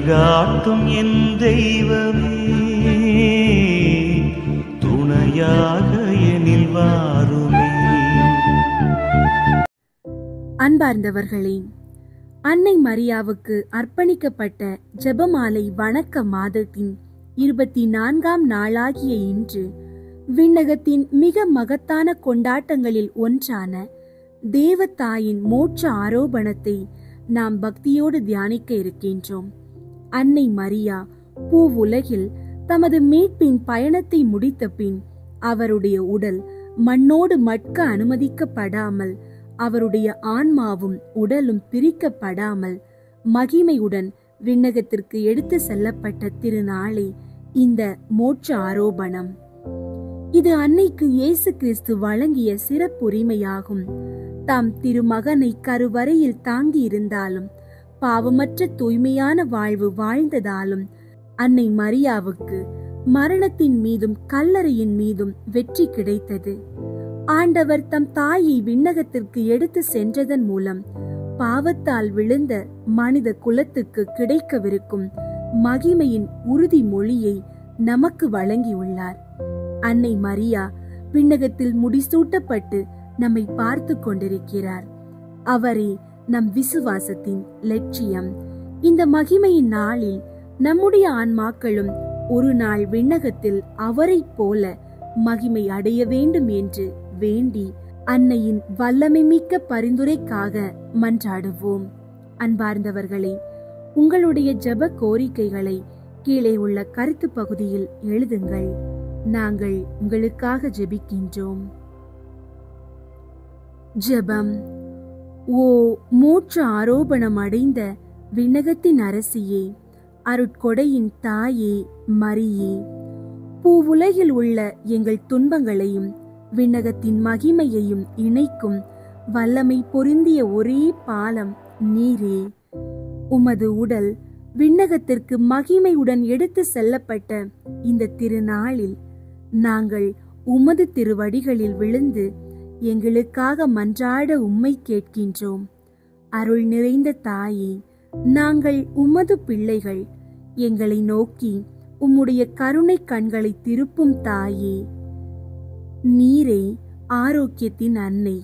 வழிகாட்டும் என் தெய்வமே, துணையாக எனில் வாருமே. அன்பார்ந்தவர்களே, அன்னை மரியாவுக்கு அர்ப்பணிக்கப்பட்ட ஜெபமாலை வணக்க மாதத்தின் 24ஆம் நாளாகிய இன்று விண்ணகத்தின் மிக மகத்தான கொண்டாட்டங்களில் ஒன்றான தேவதாயின் மோட்ச ஆரோபணத்தை நாம் பக்தியோடு தியானிக்க இருக்கின்றோம். அன்னை மரியா பூவுலகில் தமது மீட்பின் பயணத்தை முடித்த பின் அவருடைய உடல் மண்ணோடு மட்க அனுமதிக்கப்படாமல், அவருடைய ஆன்மாவும் உடலும் பிரிக்கப்படாமல் மகிமையுடன் விண்ணகத்திற்கு எடுத்து செல்லப்பட்ட திருநாளே இந்த மோட்ச ஆரோபணம். இது அன்னைக்கு இயேசு கிறிஸ்து வழங்கிய சிறப்புரிமையாகும். தாம் திருமகனை கருவறையில் தாங்கி இருந்தாலும், பாவமற்ற தூய்மையான வாழ்வு வாழ்ந்ததாலும் அன்னை மரியாவுக்கு மரணத்தின் மீதும் கல்லறையின் மீதும் வெற்றி கிடைத்தது. ஆண்டவர் தம் தாயை விண்ணகத்திற்கு எடுத்து சென்றதன் மூலம் பாவத்தால் விழுந்த மனித குலத்துக்கு கிடைக்கவிருக்கும் மகிமையின் உறுதிமொழியை நமக்கு வழங்கியுள்ளார். அன்னை மரியா விண்ணகத்தில் முடிசூட்டப்பட்டு நம்மை பார்த்து கொண்டிருக்கிறார். அவரே நம் விசுவாசத்தின் லட்சியம். இந்த மகிமையின் நாளில் நம்முடைய ஆன்மாக்களும் ஒரு நாள் விண்ணகத்தில் அவரை போல மகிமை அடைய வேண்டும் என்று வேண்டி அன்னையின் வல்லமை மிக்க பரிந்துரைக்காக மன்றாடுவோம். அன்பார்ந்தவர்களே, உங்களுடைய ஜெப கோரிக்கைகளை கீழே உள்ள கருத்து பகுதியில் எழுதுங்கள். நாங்கள் உங்களுக்காக ஜெபிக்கின்றோம். ஜெபம். ஓ மோட்ச ஆரோபணம் அடைந்த விண்ணகத்தின் அரசியே, அருட்கொடையின் தாயே மரியே, பூவுலகில் உள்ள எங்கள் துன்பங்களையும் விண்ணகத்தின் மகிமையையும் இணைக்கும் வல்லமை பொருந்திய ஒரே பாலம் நீரே. உமது உடல் விண்ணகத்திற்கு மகிமையுடன் எடுத்து செல்லப்பட்ட இந்த திருநாளில் நாங்கள் உமது திருவடிகளில் விழுந்து எங்களுக்காக மன்றாட உம்மை கேட்கின்றோம். அருள் நிறைந்த தாயே, நாங்கள் உமது பிள்ளைகள். எங்களை நோக்கி உம்முடைய கருணை கண்களை திருப்பும் தாயே. நீரே ஆரோக்கியத்தின் அன்னை.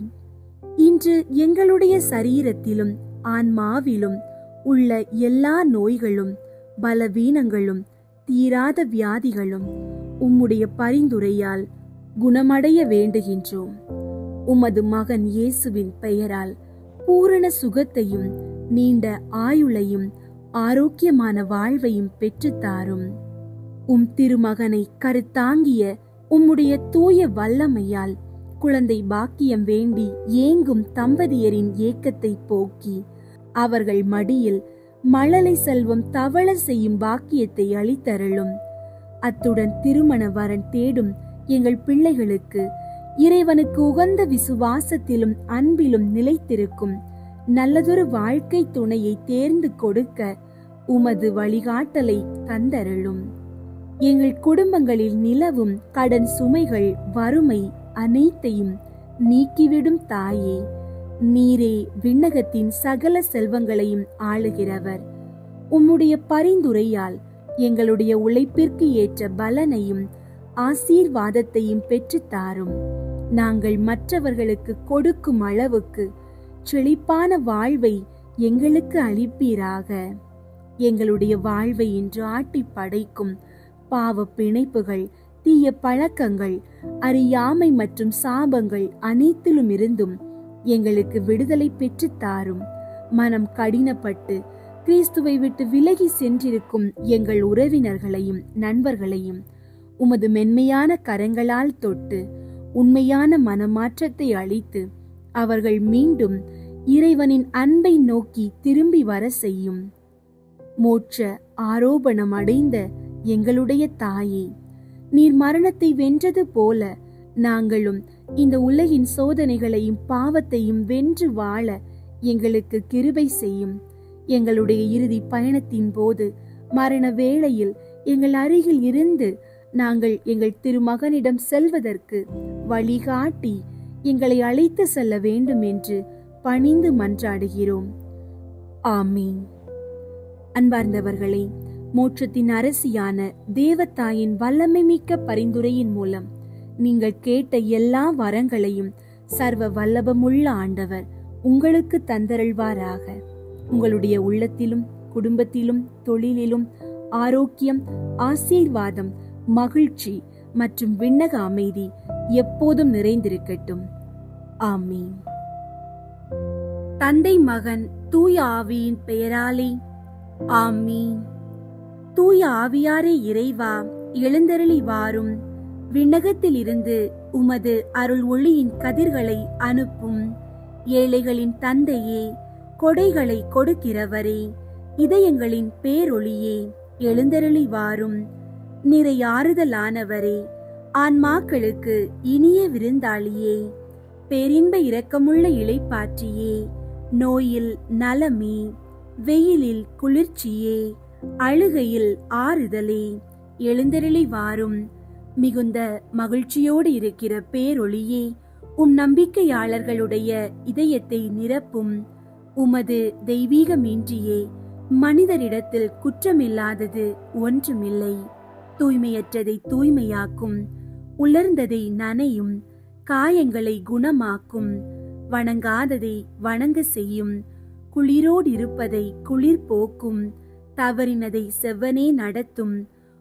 இன்று எங்களுடைய சரீரத்திலும் ஆன்மாவிலும் உள்ள எல்லா நோய்களும் பலவீனங்களும் தீராத வியாதிகளும் உம்முடைய பரிந்துரையால் குணமடைய வேண்டுகின்றோம். உமது மகன் இயேசுவின் பெயரால் பூரண சுகத்தையும் நீண்ட ஆயுளையும் ஆரோக்கியமான வாழ்வையும் பெற்றுத்தாரும். உம் திருமகனை கருத்தாங்கிய உம்முடைய தூய வல்லமையால் குழந்தை பாக்கியம் வேண்டி ஏங்கும் தம்பதியரின் ஏக்கத்தை போக்கி அவர்கள் மடியில் மழலை செல்வம் தவள செய்யும் பாக்கியத்தை அளித்தருளும். அத்துடன் திருமண வரன் தேடும் எங்கள் பிள்ளைகளுக்கு இறைவனுக்கு உகந்த விசுவாசத்திலும் அன்பிலும் நிலைத்திருக்கும் நல்லதொரு வாழ்க்கை துணையை தேர்ந்து கொடுக்க உமது வழிகாட்டலை தந்தருளும். எங்கள் குடும்பங்களில் நிலவும் கடன் சுமைகள், வறுமை அனைத்தையும் நீக்கிவிடும் தாயே. நீரே விண்ணகத்தின் சகல செல்வங்களையும் ஆளுகிறவர். உம்முடைய பரிந்துரையால் எங்களுடைய உழைப்பிற்கு ஏற்ற பலனையும் ஆசீர்வாதத்தையும் பெற்றுத்தாரும். நாங்கள் மற்றவர்களுக்கு கொடுக்கும் அளவுக்கு செழிப்பான வாழ்வை எங்களுக்கு அளிப்பீராக. எங்களுடைய வாழ்வை இன்று ஆட்டி படைக்கும் பாவ பிணைப்புகள், தீய பழக்கங்கள், அறியாமை மற்றும் சாபங்கள் அனைத்திலும் இருந்தும் எங்களுக்கு விடுதலை பெற்றுத்தாரும். மனம் கடினப்பட்டு கிறிஸ்துவை விட்டு விலகி சென்றிருக்கும் எங்கள் உறவினர்களையும் நண்பர்களையும் உமது மென்மையான கரங்களால் தொட்டு உண்மையான மனமாற்றத்தை அளித்து அவர்கள் மீண்டும் இறைவனின் அன்பை நோக்கி திரும்பி வர செய்யும். மோட்ச ஆரோபணம் அடைந்த எங்களுடைய தாயே, நீர் மரணத்தை வென்றது போல நாங்களும் இந்த உலகின் சோதனைகளையும் பாவத்தையும் வென்று வாழ எங்களுக்கு கிருபை செய்யும். எங்களுடைய இறுதி பயணத்தின் போது மரண வேளையில் எங்கள் அருகில் இருந்து நாங்கள் எங்கள் திருமகனிடம் செல்வதற்கு வழிகாட்டி எங்களை அழைத்து செல்ல வேண்டும் என்று பணிந்து மன்றாடுகிறோம். ஆமீன். அன்பார்ந்தவர்களே, மோட்சத்தின் அரசியான தேவதாயின் வல்லமை மிக்க பரிந்துரையின் மூலம் நீங்கள் கேட்ட எல்லா வரங்களையும் சர்வ வல்லபமுள்ள ஆண்டவர் உங்களுக்கு தந்தருள்வாராக. உங்களுடைய உள்ளத்திலும் குடும்பத்திலும் தொழிலிலும் ஆரோக்கியம், ஆசீர்வாதம், மகிழ்ச்சி மற்றும் விண்ணக அமைதி எப்போதும் நிறைந்திருக்கட்டும். ஆமீன். தந்தை, மகன், தூய ஆவியின் பெயராலே ஆமீன். தூய ஆவியாரே இறைவா, எழுந்தருளி வாரும். விண்ணகத்தில் இருந்து உமது அருள் ஒளியின் கதிர்களை அனுப்பும். ஏழைகளின் தந்தையே, கொடைகளை கொடுக்கிறவரே, இதயங்களின் பேரொளியே, எழுந்தருளி வாரும். நிறை ஆறுதலானவரே, ஆன்மாக்களுக்கு இனிய விருந்தாளியே, பேரின்ப இரக்கமுள்ள இளைப்பாற்றியே, நோயில் நலமே, வெயிலில் குளிர்ச்சியே, அழுகையில் ஆறுதலே, எழுந்தருளி வாரும். மிகுந்த மகிழ்ச்சியோடு இருக்கிற பேரொளியே, நம்பிக்கையாளர்களுடைய இதயத்தை நிரப்பும். உமது தெய்வீக மீன்றியே, மனிதரிடத்தில் குற்றமில்லாதது ஒன்றுமில்லை. தூய்மையற்றதை தூய்மையாக்கும், உலர்ந்ததை நனையும், காயங்களை குணமாக்கும், வணங்காததை வணங்க செய்யும், குளிரோடு இருப்பதை குளிர் போக்கும், தவறினதை செவ்வனே நடத்தும்.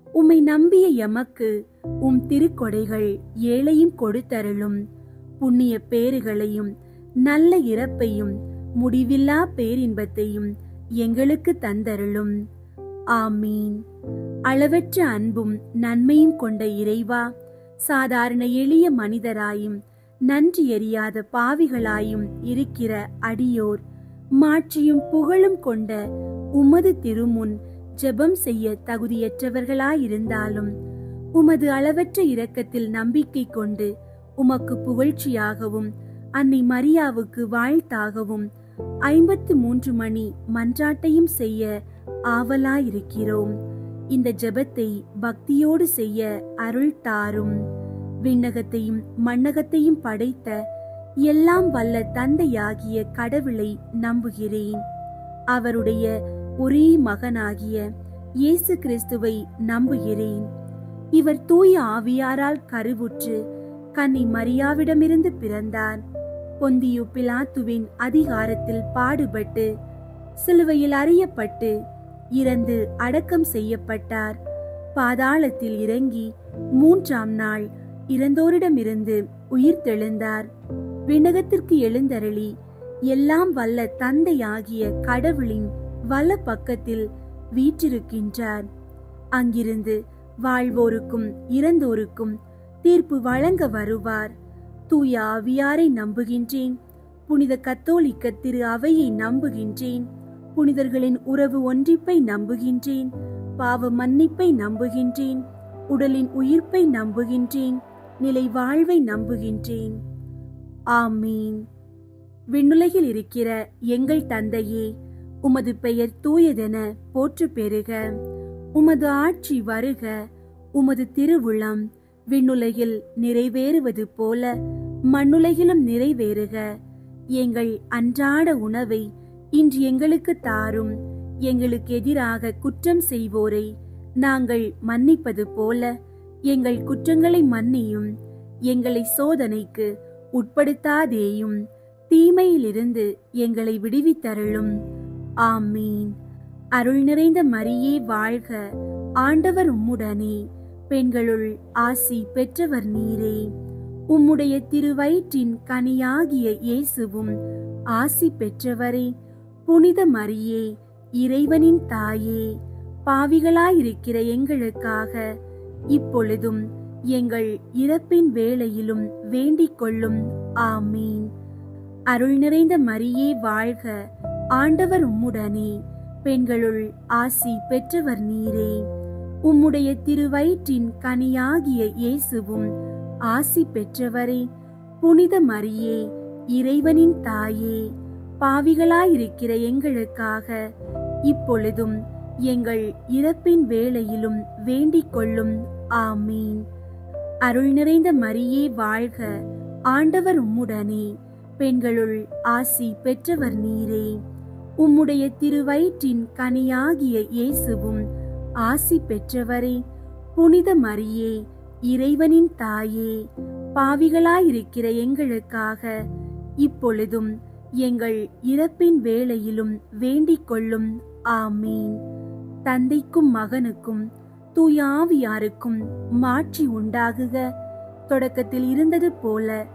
உம்மை நம்பிய எமக்கு திருக்கொடைகள் ஏழையும் கொடுத்தருளும். புண்ணிய பேறுகளையும் நல்ல இறப்பையும் முடிவில்லா பேரின்பத்தையும் எங்களுக்கு தந்தருளும். ஆமீன். அளவற்ற அன்பும் நன்மையும் கொண்ட இறைவா, சாதாரண எளிய மனிதராயும் நன்றி அறியாத பாவிகளாயும் இருக்கிற அடியோர் மாட்சியும் புகழும் கொண்ட உமது திருமுன் ஜெபம் செய்ய தகுதியற்றவர்களாயிருந்தாலும் உமது அளவற்ற இரக்கத்தில் நம்பிக்கை கொண்டு உமக்கு புகழ்ச்சியாகவும் அன்னை மரியாவுக்கு வாழ்த்தாகவும் 53 மணி மன்றாட்டையும் செய்ய ஆவலாயிருக்கிறோம். இந்த ஜெபத்தை பக்தியோடு செய்ய அருள் தாரும். விண்ணகத்தையும் மண்ணகத்தையும் படைத்த எல்லாம் வல்ல தந்தையாகிய கடவுளை நம்புகிறேன். அவருடைய ஒரே மகனாகிய இயேசு கிறிஸ்துவை நம்புகிறேன். இவர் தூய ஆவியாரால் கருவுற்று கன்னி மரியாவிடமிருந்து பிறந்தார். பொந்தியு பிலாத்துவின் அதிகாரத்தில் பாடுபட்டு சிலுவையில் அறையப்பட்டு இறந்து அடக்கம் செய்யப்பட்டார். பாதாளத்தில் இறங்கி 3ஆம் நாள் இறந்தோரிடமிருந்து உயிர் தெழுந்தார். விண்ணகத்திற்கு எழுந்தருளி எல்லாம் வல்ல தந்தையாகிய கடவுளின் வல பக்கத்தில் வீற்றிருக்கின்றார். அங்கிருந்து வாழ்வோருக்கும் இறந்தோருக்கும் தீர்ப்பு வழங்க வருவார். தூய ஆவியாரை நம்புகின்றேன். புனித கத்தோலிக்க திரு அவையை நம்புகின்றேன். புனிதர்களின் உறவு ஒன்றிப்பை நம்புகின்றேன். பாவ மன்னிப்பை நம்புகின்றேன். உடலின் உயிர்ப்பை நம்புகின்றேன். நிலை வாழ்வை நம்புகின்றேன். ஆமீன். விண்ணுலகில் இருக்கிற எங்கள் தந்தையே, உமது பெயர் தூயதென போற்று பெறுக. உமது ஆட்சி வருக. உமது திருவுளம் விண்ணுலகில் நிறைவேறுவது போல மண்ணுலகிலும் நிறைவேறுக. எங்கள் அன்றாட உணவை இன்று எங்களுக்கு தாரும். எங்களுக்கு எதிராக குற்றம் செய்வோரை நாங்கள் மன்னிப்பது போல எங்கள் குற்றங்களை மன்னியும். எங்களை சோதனைக்கு உட்படுத்தாதேயும், தீமையிலிருந்து எங்களை விடுவித்தருளும். ஆமீன். அருள் நிறைந்த மரியே வாழ்க. ஆண்டவர் உம்முடனே, பெண்களுள் ஆசி பெற்றவர் நீரே. உம்முடைய திருவயிற்றின் கனியாகிய இயேசுவும் ஆசி பெற்றவரே. புனித மரியே, இறைவனின் தாயே, பாவிகளாயிருக்கிற எங்களுக்காக இப்பொழுதும் எங்கள் இறப்பின் வேளையிலும் வேண்டிக் கொள்ளும். ஆமீன். அருள் நிறைந்த மரியே வாழ்க. ஆண்டவர் உம்முடனே, பெண்களுள் ஆசி பெற்றவர் நீரே. உம்முடைய திருவயிற்றின் கனியாகிய இயேசுவும் ஆசி பெற்றவரே. புனித மரியே, இறைவனின் தாயே, பாவிகளாயிருக்கிற எங்களுக்காக இப்பொழுதும் எங்கள் இறப்பின் வேளையிலும் வேண்டிக் கொள்ளும். ஆமீன். அருள் நிறைந்த மரியே வாழ்க. ஆண்டவர் உம்முடனே, பெண்களுள் ஆசி பெற்றவர் நீரே. உம்முடைய திருவயிற்றின் கனியாகிய இயேசுவும் ஆசி பெற்றவரே. புனித மரியே, இறைவனின் தாயே, பாவிகளாயிருக்கிற எங்களுக்காக இப்பொழுதும் எங்கள் இறப்பின் வேளையிலும் வேண்டிக் கொள்ளும். ஆமீன். தந்தைக்கும் மகனுக்கும் தூய ஆவியாருக்கும் மாட்சி உண்டாகுக. தொடக்கத்தில் இருந்தது போல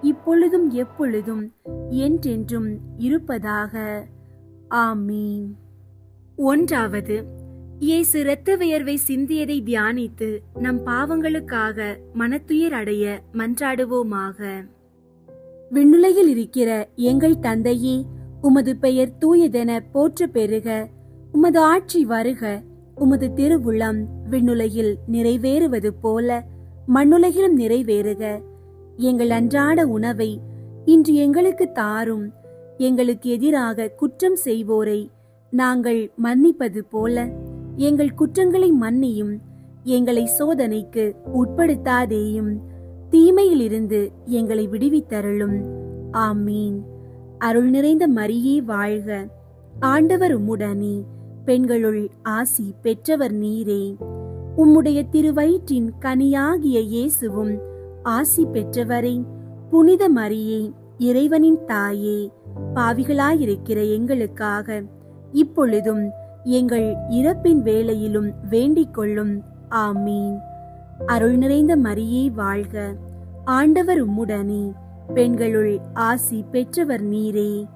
இப்பொழுதும் எப்பொழுதும் என்றென்றும் இருப்பதாக. ஆமீன். ஒன்றாவது, இயேசு இரத்த வியர்வை சிந்தியதை தியானித்து நம் பாவங்களுக்காக மனத்துயர் அடைய மன்றாடுவோமாக. விண்ணுலகில் இருக்கிற எங்கள் தந்தையே, உமது பெயர் தூயதென போற்ற பெறுக. உமது ஆட்சி வருக. உமது திருவுளம் விண்ணுலகில் நிறைவேறுவது போல மண்ணுலகிலும் நிறைவேறுக. எங்கள் அன்றாட உணவை இன்று எங்களுக்கு தாரும். எங்களுக்கு எதிராக குற்றம் செய்வோரை நாங்கள் மன்னிப்பது போல எங்கள் குற்றங்களை மன்னியும். எங்களை சோதனைக்கு உட்படுத்தாதேயும், தீமையிலிருந்து எங்களை விடுவித்தருளும். ஆமீன். அருள் நிறைந்த மரியே வாழ்க. ஆண்டவர் உம்முடனே. பெண்களுள் ஆசி பெற்றவர் நீரே. உம்முடைய திருவயிற்றின் கனியாகிய இயேசுவும் ஆசி பெற்றவரே. புனித மரியே, இறைவனின் தாயே, பாவிகளாயிருக்கிற எங்களுக்காக இப்பொழுதும் எங்கள் இறப்பின் வேளையிலும் வேண்டிக் கொள்ளும். ஆமீன். அருள் நிறைந்த மரியே வாழ்க. ஆண்டவர் உம்முடனே. பெண்களுள் ஆசி பெற்றவர் நீரே.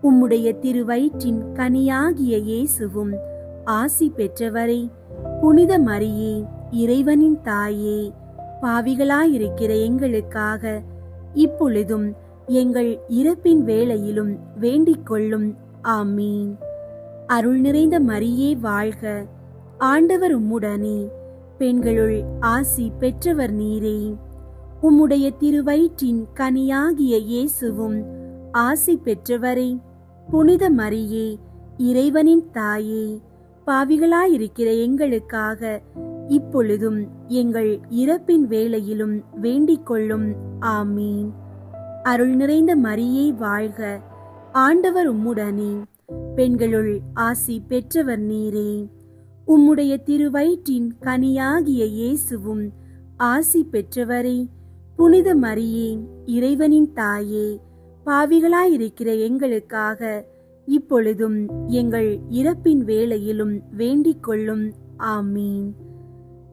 உம்முடைய திருவயிற்றின் கனியாகிய இயேசுவும் ஆசி பெற்றவரே. புனித மரியே, இறைவனின் தாயே, பாவிகளாயிருக்கிற எங்களுக்காக இப்பொழுதும் எங்கள் இறப்பின் வேளையிலும் வேண்டிக் கொள்ளும். ஆமீன். அருள் நிறைந்த மரியே வாழ்க. ஆண்டவர் உம்முடனே. பெண்களுள் ஆசி பெற்றவர் நீரே. உம்முடைய திருவயிற்றின் கனியாகிய இயேசுவும் ஆசி பெற்றவரே. புனித மரியே, இறைவனின் தாயே, பாவிகளாயிருக்கிற எங்களுக்காக இப்பொழுதும் எங்கள் இறப்பின் வேளையிலும் வேண்டிக் கொள்ளும். ஆமீன். அருள் நிறைந்த மரியே வாழ்க. ஆண்டவர் உம்முடனே. பெண்களுள் ஆசி பெற்றவர் நீரே. உம்முடைய திருவயிற்றின் கனியாகிய இயேசுவும் ஆசி பெற்றவரே. புனித மரியே, இறைவனின் தாயே, பாவிகளாயிருக்கிற எங்களுக்காக இப்பொழுதும் எங்கள் இறப்பின் வேளையிலும் வேண்டிக் கொள்ளும். ஆமீன்.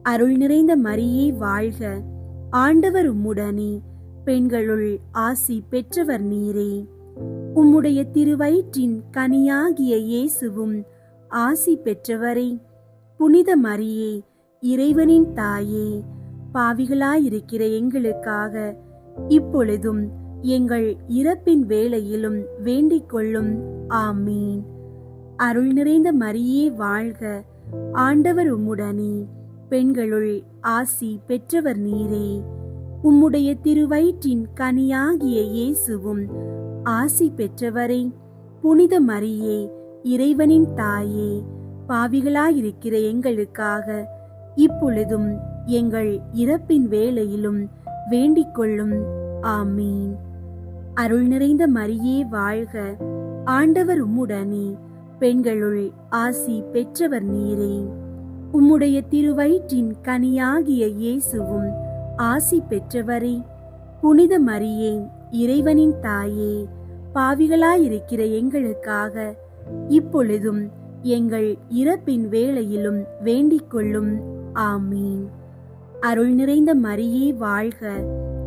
அருள் நிறைந்த மரியே வாழ்க. ஆண்டவர் உம்முடனே. பெண்களுள் ஆசி பெற்றவர் நீரே. உம்முடைய திருவயிற்றின் கனியாகிய இயேசுவும் ஆசி பெற்றவரே. புனித மரியே, இறைவனின் தாயே, பாவிகளாயிருக்கிற எங்களுக்காக இப்பொழுதும் எங்கள் இறப்பின் வேளையிலும் வேண்டிக் கொள்ளும். ஆமீன். அருள் நிறைந்த மரியே வாழ்க. ஆண்டவர் உம்முடனே. பெண்களுள் ஆசி பெற்றவர் நீரே. உம்முடைய திருவயிற்றின் கனியாகிய இயேசுவும் ஆசி பெற்றவரே. புனித மரியே, இறைவனின் தாயே, பாவிகளாயிருக்கிற எங்களுக்காக இப்பொழுதும் எங்கள் இறப்பின் வேளையிலும் வேண்டிக் கொள்ளும். ஆமீன். அருள் நிறைந்த மரியே வாழ்க. ஆண்டவர் உம்முடனே. பெண்களுள் ஆசி பெற்றவர் நீரே. உம்முடைய திருவயிற்றின் கனியாகிய இயேசுவும் ஆசி பெற்றவரே. புனித மரியே, இறைவனின் தாயே, பாவிகளாயிருக்கிற எங்களுக்காக இப்பொழுதும் எங்கள் இறப்பின் வேளையிலும் வேண்டிக் கொள்ளும். ஆமீன். அருள் நிறைந்த மரியே வாழ்க.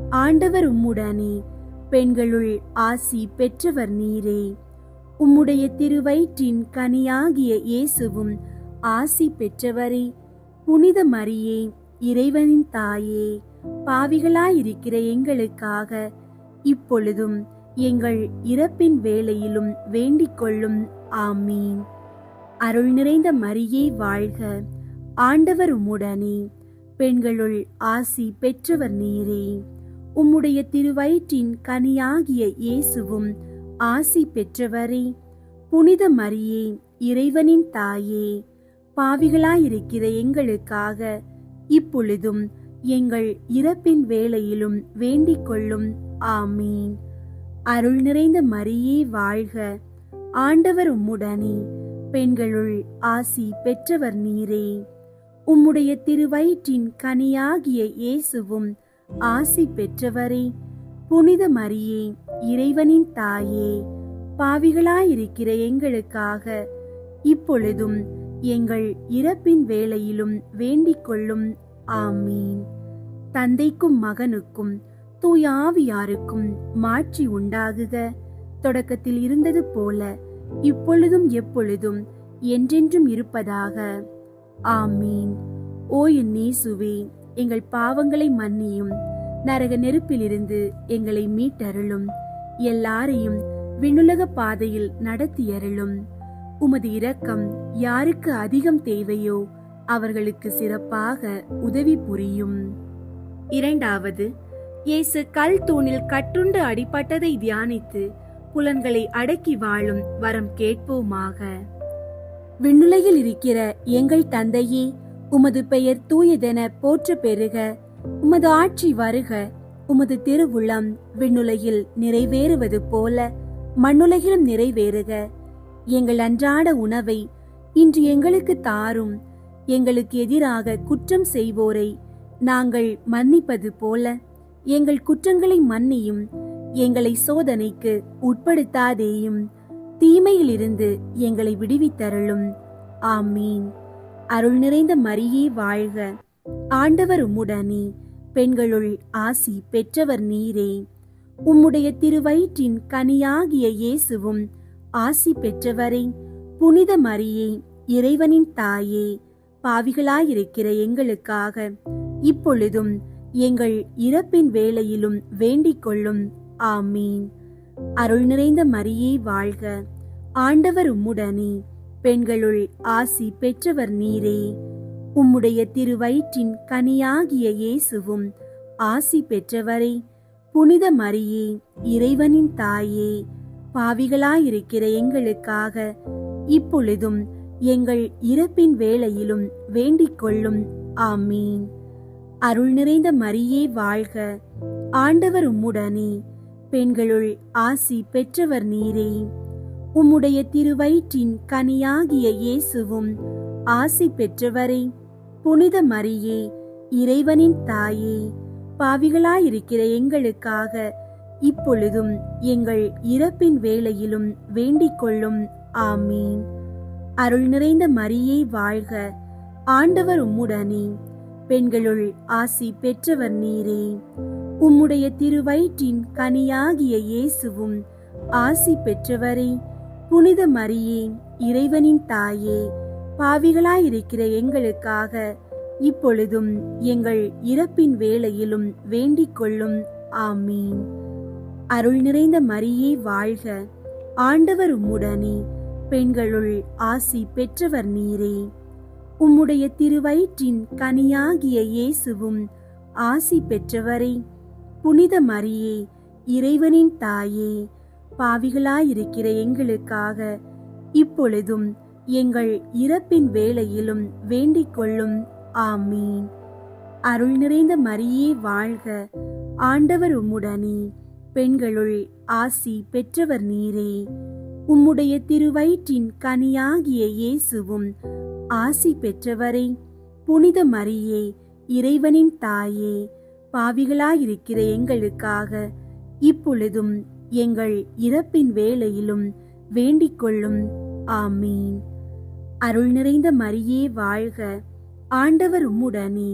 ஆண்டவர் உம்முடனே. பெண்களுள் ஆசி பெற்றவர் நீரே. உம்முடைய திருவயிற்றின் கனியாகிய இயேசுவும் ஆசி பெற்றவரே. புனித மரியே, இறைவனின் தாயே, பாவிகளாயிருக்கிற எங்களுக்காக இப்பொழுதும் எங்கள் இறப்பின் வேளையிலும் வேண்டிக் கொள்ளும். ஆமீன். அருள் நிறைந்த மரியே வாழ்க. ஆண்டவர் உம்முடனே. பெண்களுள் ஆசி பெற்றவர் நீரே. உம்முடைய திருவயிற்றின் கனியாகிய இயேசுவும் ஆசி பெற்றவரே. புனித மரியே, இறைவனின் தாயே, பாவிகளாயிருக்கிற எங்களுக்காக இப்பொழுதும் எங்கள் இறப்பின் வேளையிலும் வேண்டிக் கொள்ளும். ஆமீன். அருள் நிறைந்த மரியே வாழ்க. ஆண்டவர் உம்முடனே, பெண்களுள் ஆசி பெற்றவர் நீரே. உம்முடைய திருவயிற்றின் கனியாகிய இயேசுவும் ஆசி பெற்றவரே. புனித மரியே, இறைவனின் தாயே, பாவிகளாயிருக்கிற எங்களுக்காக இப்பொழுதும் எங்கள் இறப்பின் வேளையிலும் வேண்டிக் கொள்ளும். ஆமீன். தந்தைக்கும் மகனுக்கும் தூய ஆவியாருக்கும் மாட்சி உண்டாகுக. தொடக்கத்தில் இருந்தது போல இப்பொழுதும் எப்பொழுதும் என்றென்றும் இருப்பதாக. ஆமீன். ஓ என் இயேசுவே, எங்கள் பாவங்களை மன்னியும், நரக நெருப்பிலிருந்து எங்களை மீட்டருளும், எல்லாரையும் விண்ணுலக பாதையில் நடத்தியருளும். உமது இரக்கம் யாருக்கு அதிகம் தேவையோ அவர்களுக்கு சிறப்பாக உதவி புரியும். இரண்டாவது, இயேசு கல் தூணில் கட்டுண்டு அடிபட்டதை தியானித்து புலன்களை அடக்கி வாழும் வரம் கேட்போமாக. விண்ணுலகில் இருக்கிற எங்கள் தந்தையே, உமது பெயர் தூயதென போற்ற பெறுக. உமது ஆட்சி வருக. உமது திருவுளம் விண்ணுலகில் நிறைவேறுவது போல மண்ணுலகிலும் நிறைவேறுக. எங்கள் அன்றாட உணவை இன்று எங்களுக்கு தாரும். எங்களுக்கு எதிராக குற்றம் செய்வோரை நாங்கள் மன்னிப்பது போல எங்கள் குற்றங்களை மன்னியும். எங்களை சோதனைக்கு உட்படுத்தாதேயும், தீமையிலிருந்து எங்களை விடுவித்தருளும். ஆமீன். அருள் நிறைந்த மரியே வாழ்க. ஆண்டவர் உம்முடனே, பெண்களுள் ஆசி பெற்றவர் நீரே. உம்முடைய திருவயிற்றின் கனியாகிய இயேசுவும் ஆசி பெற்றவரே. புனித மரியே, இறைவனின் தாயே, பாவிகளாயிருக்கிற எங்களுக்காக இப்பொழுதும் எங்கள் இறப்பின் வேளையிலும் வேண்டிக் கொள்ளும். ஆமீன். அருள் நிறைந்த மரியே வாழ்க. ஆண்டவர் உம்முடனே, பெண்களுள் ஆசி பெற்றவர் நீரே. உம்முடைய திருவயிற்றின் கனியாகிய இயேசுவும் ஆசி பெற்றவரே. புனித மரியே, இறைவனின் தாயே, பாவிகளாயிருக்கிற எங்களுக்காக இப்பொழுதும் எங்கள் இறப்பின் வேளையிலும் வேண்டிக் கொள்ளும். ஆமீன். அருள் நிறைந்த மரியே வாழ்க. ஆண்டவர் உம்முடனே, பெண்களுள் ஆசி பெற்றவர் நீரே. உம்முடைய திருவயிற்றின் கனியாகிய இயேசுவும் ஆசி பெற்றவரே. புனித மரியே, இறைவனின் தாயே, பாவிகளாயிருக்கிற எங்களுக்காக இப்பொழுதும் எங்கள் இறப்பின் வேளையிலும் வேண்டிக் கொள்ளும். ஆமீன். அருள் நிறைந்த மரியே வாழ்க. ஆண்டவர் உம்முடனே, பெண்களுள் ஆசி பெற்றவர் நீரே. உம்முடைய திருவயிற்றின் கனியாகிய இயேசுவும் ஆசி பெற்றவரே. புனித மரியே, இறைவனின் தாயே, பாவிகளாயிருக்கிற எங்களுக்காக இப்பொழுதும் எங்கள் இறப்பின் வேளையிலும் வேண்டிக் கொள்ளும். ஆமீன். அருள் நிறைந்த மரியே வாழ்க. ஆண்டவர் உம்முடனே, பெண்களுள் ஆசி பெற்றவர் நீரே. உம்முடைய திருவயிற்றின் கனியாகிய இயேசுவும் ஆசி பெற்றவரே. புனித மரியே, இறைவனின் தாயே, பாவிகளாயிருக்கிற எங்களுக்காக இப்பொழுதும் எங்கள் இறப்பின் வேளையிலும் வேண்டிக் கொள்ளும். ஆமீன். அருள் நிறைந்த மரியே வாழ்க. ஆண்டவர் உம்முடனே, பெண்களுள் ஆசி பெற்றவர் நீரே. உம்முடைய திருவயிற்றின் கனியாகிய இயேசுவும் ஆசி பெற்றவரே. புனித மரியே, இறைவனின் தாயே, பாவிகளாயிருக்கிற எங்களுக்காக இப்பொழுதும் எங்கள் இறப்பின் வேளையிலும் வேண்டிக் கொள்ளும். ஆமீன். அருள் நிறைந்த மரியே வாழ்க. ஆண்டவர் உம்முடனே,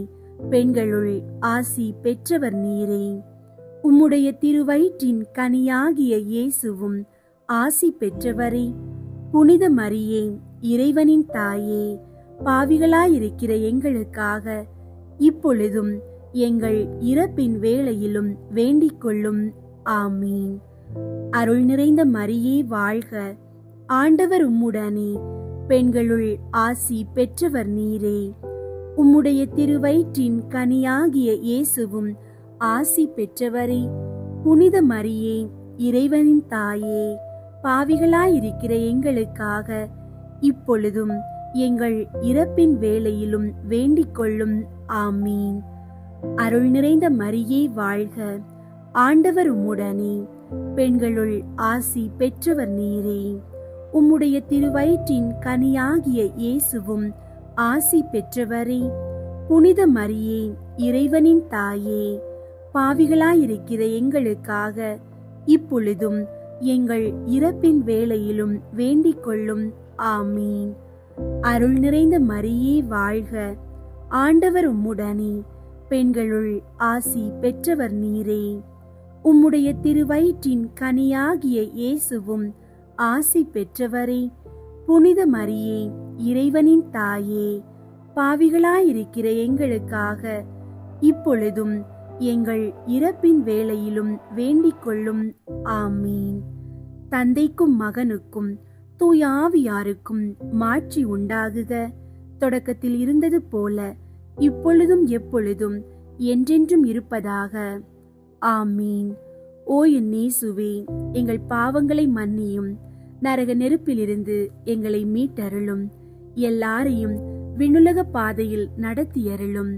பெண்களுள் ஆசி பெற்றவர் நீரே. உம்முடைய திருவயிற்றின் கனியாகிய இயேசுவும் ஆசி பெற்றவரே. புனித மரியே, இறைவனின் தாயே, பாவிகளாயிருக்கிற எங்களுக்காக இப்பொழுதும் எங்கள் இறப்பின் வேளையிலும் வேண்டிக் கொள்ளும். ஆமீன். அருள் நிறைந்த மரியே வாழ்க. ஆண்டவர் உம்முடனே, பெண்களுள் ஆசி பெற்றவர் நீரே. உம்முடைய திருவயிற்றின் கனியாகிய இயேசுவும் ஆசி பெற்றவரே. புனித மரியே, இறைவனின் தாயே, பாவிகளாயிருக்கிற எங்களுக்காக இப்பொழுதும் எங்கள் இறப்பின் வேளையிலும் வேண்டிக் கொள்ளும். ஆமீன். அருள் நிறைந்த மரியே வாழ்க. ஆண்டவர் உம்முடனே, பெண்களுள் ஆசி பெற்றவர் நீரே. உம்முடைய திருவயிற்றின் கனியாகிய இயேசுவும் ஆசி பெற்றவரே. புனித மரியே, இறைவனின் தாயே, பாவிகளாயிருக்கிற எங்களுக்காக இப்பொழுதும் எங்கள் இறப்பின் வேளையிலும் வேண்டிக் கொள்ளும். ஆமீன். அருள் நிறைந்த மரியே வாழ்க, ஆண்டவர் உம்முடனே, பெண்களுள் ஆசி பெற்றவர் நீரே. உம்முடைய திருவயிற்றின் கனியாகிய இயேசுவும் ஆசி பெற்றவரே. புனித மரியே, இறைவனின் தாயே, பாவிகளாயிருக்கிற எங்களுக்காக இப்பொழுதும் எங்கள் இறப்பின் வேளையிலும் வேண்டிக் கொள்ளும். ஆமீன். தந்தைக்கும் மகனுக்கும் தூய ஆவியாருக்கும் மாட்சி உண்டாகுக. தொடக்கத்தில் இருந்தது போல இப்பொழுதும் எப்பொழுதும் என்றென்றும் இருப்பதாக. ஆமீன். ஓ என் இயேசுவே, எங்கள் பாவங்களை மன்னியும், நரக நெருப்பிலிருந்து எங்களை மீட்டருளும், எல்லாரையும் விண்ணுலக பாதையில் நடத்தியருளும்.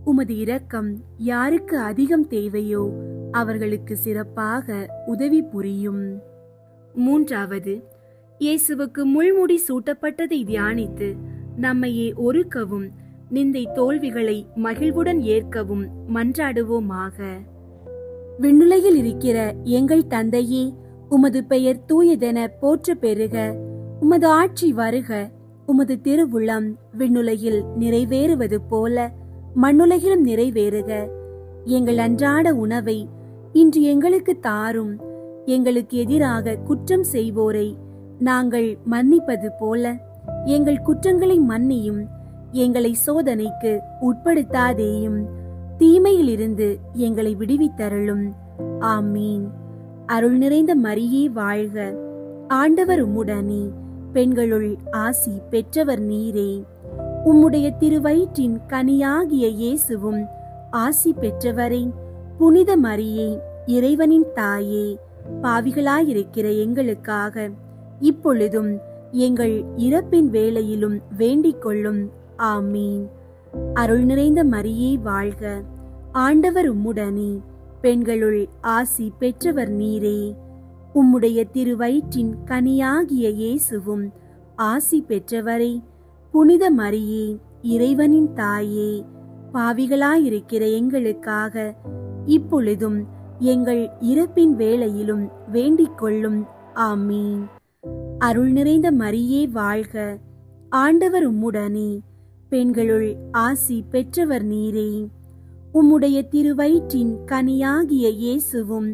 உமது இரக்கம் யாருக்கு அதிகம் தேவையோ அவர்களுக்கு சிறப்பாக உதவி புரியும். மூன்றாவது, இயேசுவுக்கு முள்முடி சூட்டப்பட்டதை தியானித்து நம்மையே ஒருக்கவும் நிந்தை தோல்விகளை மகிழ்வுடன் ஏற்கவும் மன்றாடுவோமாக. விண்ணுலகில் இருக்கிற எங்கள் தந்தையே, உமது பெயர் தூயதென போற்ற பெறுக. உமது ஆட்சி வருக. உமது திருவுளம் விண்ணுலகில் நிறைவேறுவது போல மண்ணுலகிலும் நிறைவேறுக. எங்கள் அன்றாட உணவை இன்று எங்களுக்கு தாரும். எங்களுக்கு எதிராக குற்றம் செய்வோரை நாங்கள் மன்னிப்பது போல எங்கள் குற்றங்களை மன்னியும். எங்களை சோதனைக்கு உட்படுத்தாதேயும், தீமையிலிருந்து எங்களை விடுவித்தருளும். ஆமீன். அருள் நிறைந்த மரியே வாழ்க, ஆண்டவர் உம்முடனே, பெண்களுள் ஆசி பெற்றவர் நீரே. உம்முடைய திருவயிற்றின் கனியாகிய இயேசுவும் ஆசி பெற்றவரே. புனித மரியே, இறைவனின் தாயே, பாவிகளாயிருக்கிற எங்களுக்காக இப்பொழுதும் எங்கள் இறப்பின் வேளையிலும் வேண்டிக் கொள்ளும். ஆமீன். அருள் நிறைந்த மரியே வாழ்க, ஆண்டவர் உம்முடனே, பெண்களுள் ஆசி பெற்றவர் நீரே. உம்முடைய திருவயிற்றின் கனியாகிய இயேசுவும் ஆசி பெற்றவரே. புனித மரியே, இறைவனின் தாயே, பாவிகளாயிருக்கிற எங்களுக்காக இப்பொழுதும் எங்கள் இறப்பின் வேளையிலும் வேண்டிக் கொள்ளும். ஆமீன். அருள் நிறைந்த மரியே வாழ்க, ஆண்டவர் உம்முடனே, பெண்களுள் ஆசி பெற்றவர் நீரே. உம்முடைய திருவயிற்றின் கனியாகிய இயேசுவும்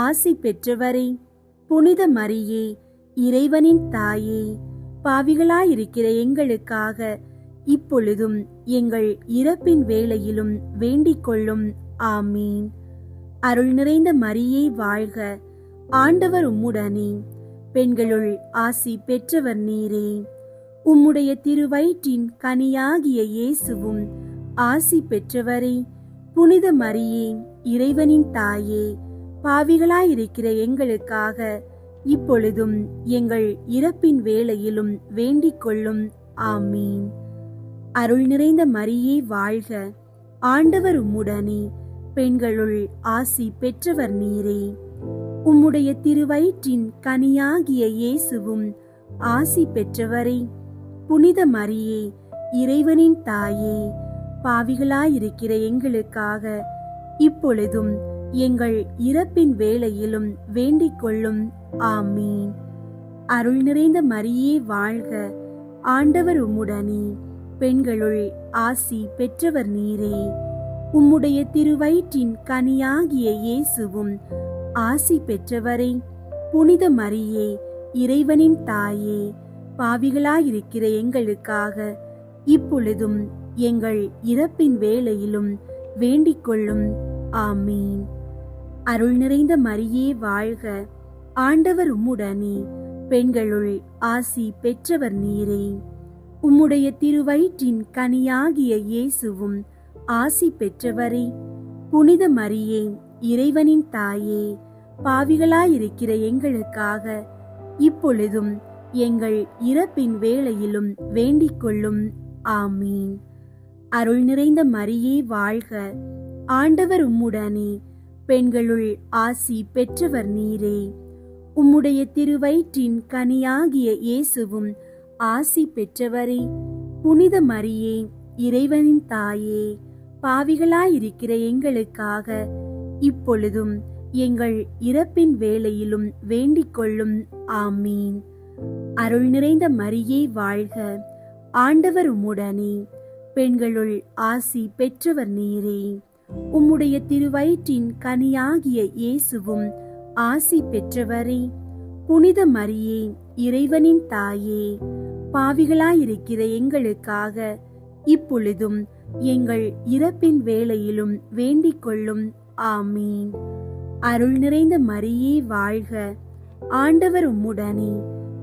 ஆசி பெற்றவரே. புனித மரியே, இறைவனின் தாயே, பாவிகளாயிருக்கிற எங்களுக்காக இப்பொழுதும் எங்கள் இறப்பின் வேளையிலும் வேண்டிக் கொள்ளும். ஆமீன். அருள் நிறைந்த மரியே வாழ்க, ஆண்டவர் உம்முடனே, பெண்களுள் ஆசி பெற்றவர் நீரே. உம்முடைய திருவயிற்றின் கனியாகிய இயேசுவும் ஆசி பெற்றவரே. புனித மரியே, இறைவனின் தாயே, பாவிகளாயிருக்கிற எங்களுக்காக இப்பொழுதும் எங்கள் இறப்பின் வேளையிலும் வேண்டிக் கொள்ளும். ஆமீன். அருள் நிறைந்த மரியே வாழ்க, ஆண்டவர் உம்முடனே, பெண்களுள் ஆசி பெற்றவர் நீரே. உம்முடைய திருவயிற்றின் கனியாகிய இயேசுவும் ஆசி பெற்றவரே. புனித மரியே, இறைவனின் தாயே, பாவிகளாயிருக்கிற எங்களுக்காக இப்பொழுதும் எங்கள் இறப்பின் வேளையிலும் வேண்டிக் கொள்ளும். ஆமீன். அருள் நிறைந்த மரியே வாழ்க, ஆண்டவர் உம்முடனே, பெண்களுள் ஆசி பெற்றவர் நீரே. உம்முடைய திருவயிற்றின் கனியாகிய இயேசுவும் ஆசி பெற்றவரே. புனித மரியே, இறைவனின் தாயே, பாவிகளாயிருக்கிற எங்களுக்காக இப்பொழுதும் எங்கள் இறப்பின் வேளையிலும் வேண்டிக் கொள்ளும். ஆமீன். அருள் நிறைந்த மரியே வாழ்க, ஆண்டவர் உம்முடனே, பெண்களுள் ஆசி பெற்றவர் நீரே. உம்முடைய திருவயிற்றின் கனியாகிய இயேசுவும் ஆசி பெற்றவரே. புனித மரியே, இறைவனின் தாயே, பாவிகளாயிருக்கிற எங்களுக்காக இப்பொழுதும் எங்கள் இறப்பின் வேளையிலும் வேண்டிக் கொள்ளும். ஆமீன். அருள் நிறைந்த மரியே வாழ்க, ஆண்டவர் உம்முடனே, பெண்களுள் ஆசி பெற்றவர் நீரே. உம்முடைய திருவயிற்றின் கனியாகிய இயேசுவும் ஆசி பெற்றவரே. புனித மரியே, இறைவனின் தாயே, பாவிகளாயிருக்கிற எங்களுக்காக இப்பொழுதும் எங்கள் இறப்பின் வேளையிலும் வேண்டிக் கொள்ளும். ஆமீன். அருள் நிறைந்த மரியே வாழ்க, ஆண்டவர் உம்முடனே, பெண்களுள் ஆசி பெற்றவர் நீரே. உம்முடைய திருவயிற்றின் கனியாகிய இயேசுவும் ஆசி பெற்றவரே. புனித மரியே, இறைவனின் தாயே, பாவிகளாயிருக்கிற எங்களுக்காக இப்பொழுதும் எங்கள் இறப்பின் வேளையிலும் வேண்டிக் கொள்ளும். ஆமீன். அருள் நிறைந்த மரியே வாழ்க, ஆண்டவர் உம்முடனே,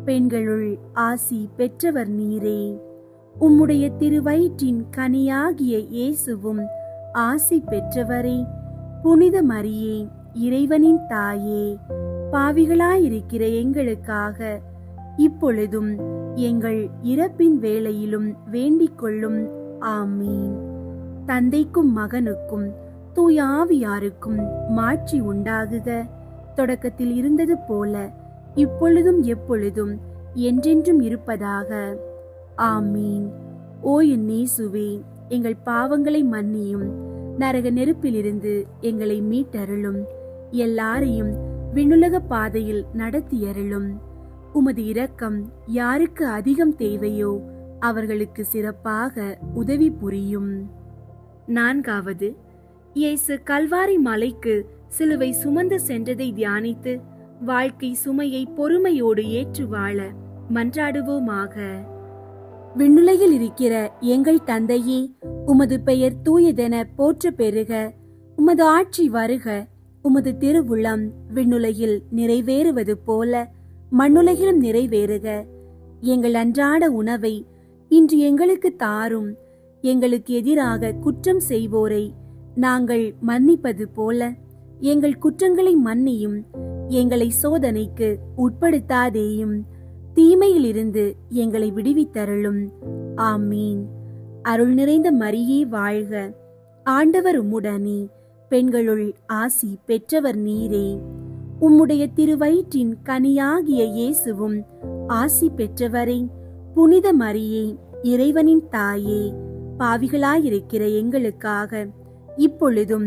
பெண்களுள் ஆசி பெற்றவர் நீரே. உம்முடைய திருவயிற்றின் கனியாகிய இயேசுவும் ஆசி பெற்றவரே. புனித மரியே, இறைவனின் தாயே, பாவிகளாயிருக்கிற எங்களுக்காக இப்பொழுதும் எங்கள் இறப்பின் வேளையிலும் வேண்டிக் கொள்ளும். ஆமீன். தந்தைக்கும் மகனுக்கும் தூய ஆவியாருக்கும் மாட்சி உண்டாகுக. தொடக்கத்தில் இருந்தது போல இப்பொழுதும் எப்பொழுதும் என்றென்றும் இருப்பதாக. ஆமீன். ஓ என் இயேசுவே, எங்கள் பாவங்களை மன்னியும், நரக நெருப்பிலிருந்து எங்களை மீட்டருளும், எல்லாரையும் விண்ணுலக பாதையில் நடத்தியருளும். உமது இரக்கம் யாருக்கு அதிகம் தேவையோ அவர்களுக்கு சிறப்பாக உதவி புரியும். 4வது, இயேசு கல்வாரி மலைக்கு சிலுவை சுமந்து சென்றதை தியானித்து வாழ்க்கை சுமையை பொறுமையோடு ஏற்று வாழ மன்றாடுவோமாக. விண்ணுலகில் இருக்கிற எங்கள் தந்தையே, உமது பெயர் தூயதென போற்ற பெறுக. உமது ஆட்சி வருக. உமது திருவுளம் விண்ணுலகில் நிறைவேறுவது போல மண்ணுலகிலும் நிறைவேறுக. எங்கள் அன்றாட உணவை இன்று எங்களுக்கு தாரும். எங்களுக்கு எதிராக குற்றம் செய்வோரை நாங்கள் மன்னிப்பது போல எங்கள் குற்றங்களை மன்னியும். எங்களை சோதனைக்கு உட்படுத்தாதேயும், தீமையிலிருந்து எங்களை விடுவித்தருளும். ஆமீன். அருள் நிறைந்த மரியே வாழ்க, ஆண்டவர் உம்முடனே, பெண்களுள் ஆசி பெற்றவர் நீரே. உம்முடைய திருவயிற்றின் கனியாகிய இயேசுவும் ஆசி பெற்றவரே. புனித மரியே, இறைவனின் தாயே, பாவிகளாயிருக்கிற எங்களுக்காக இப்பொழுதும்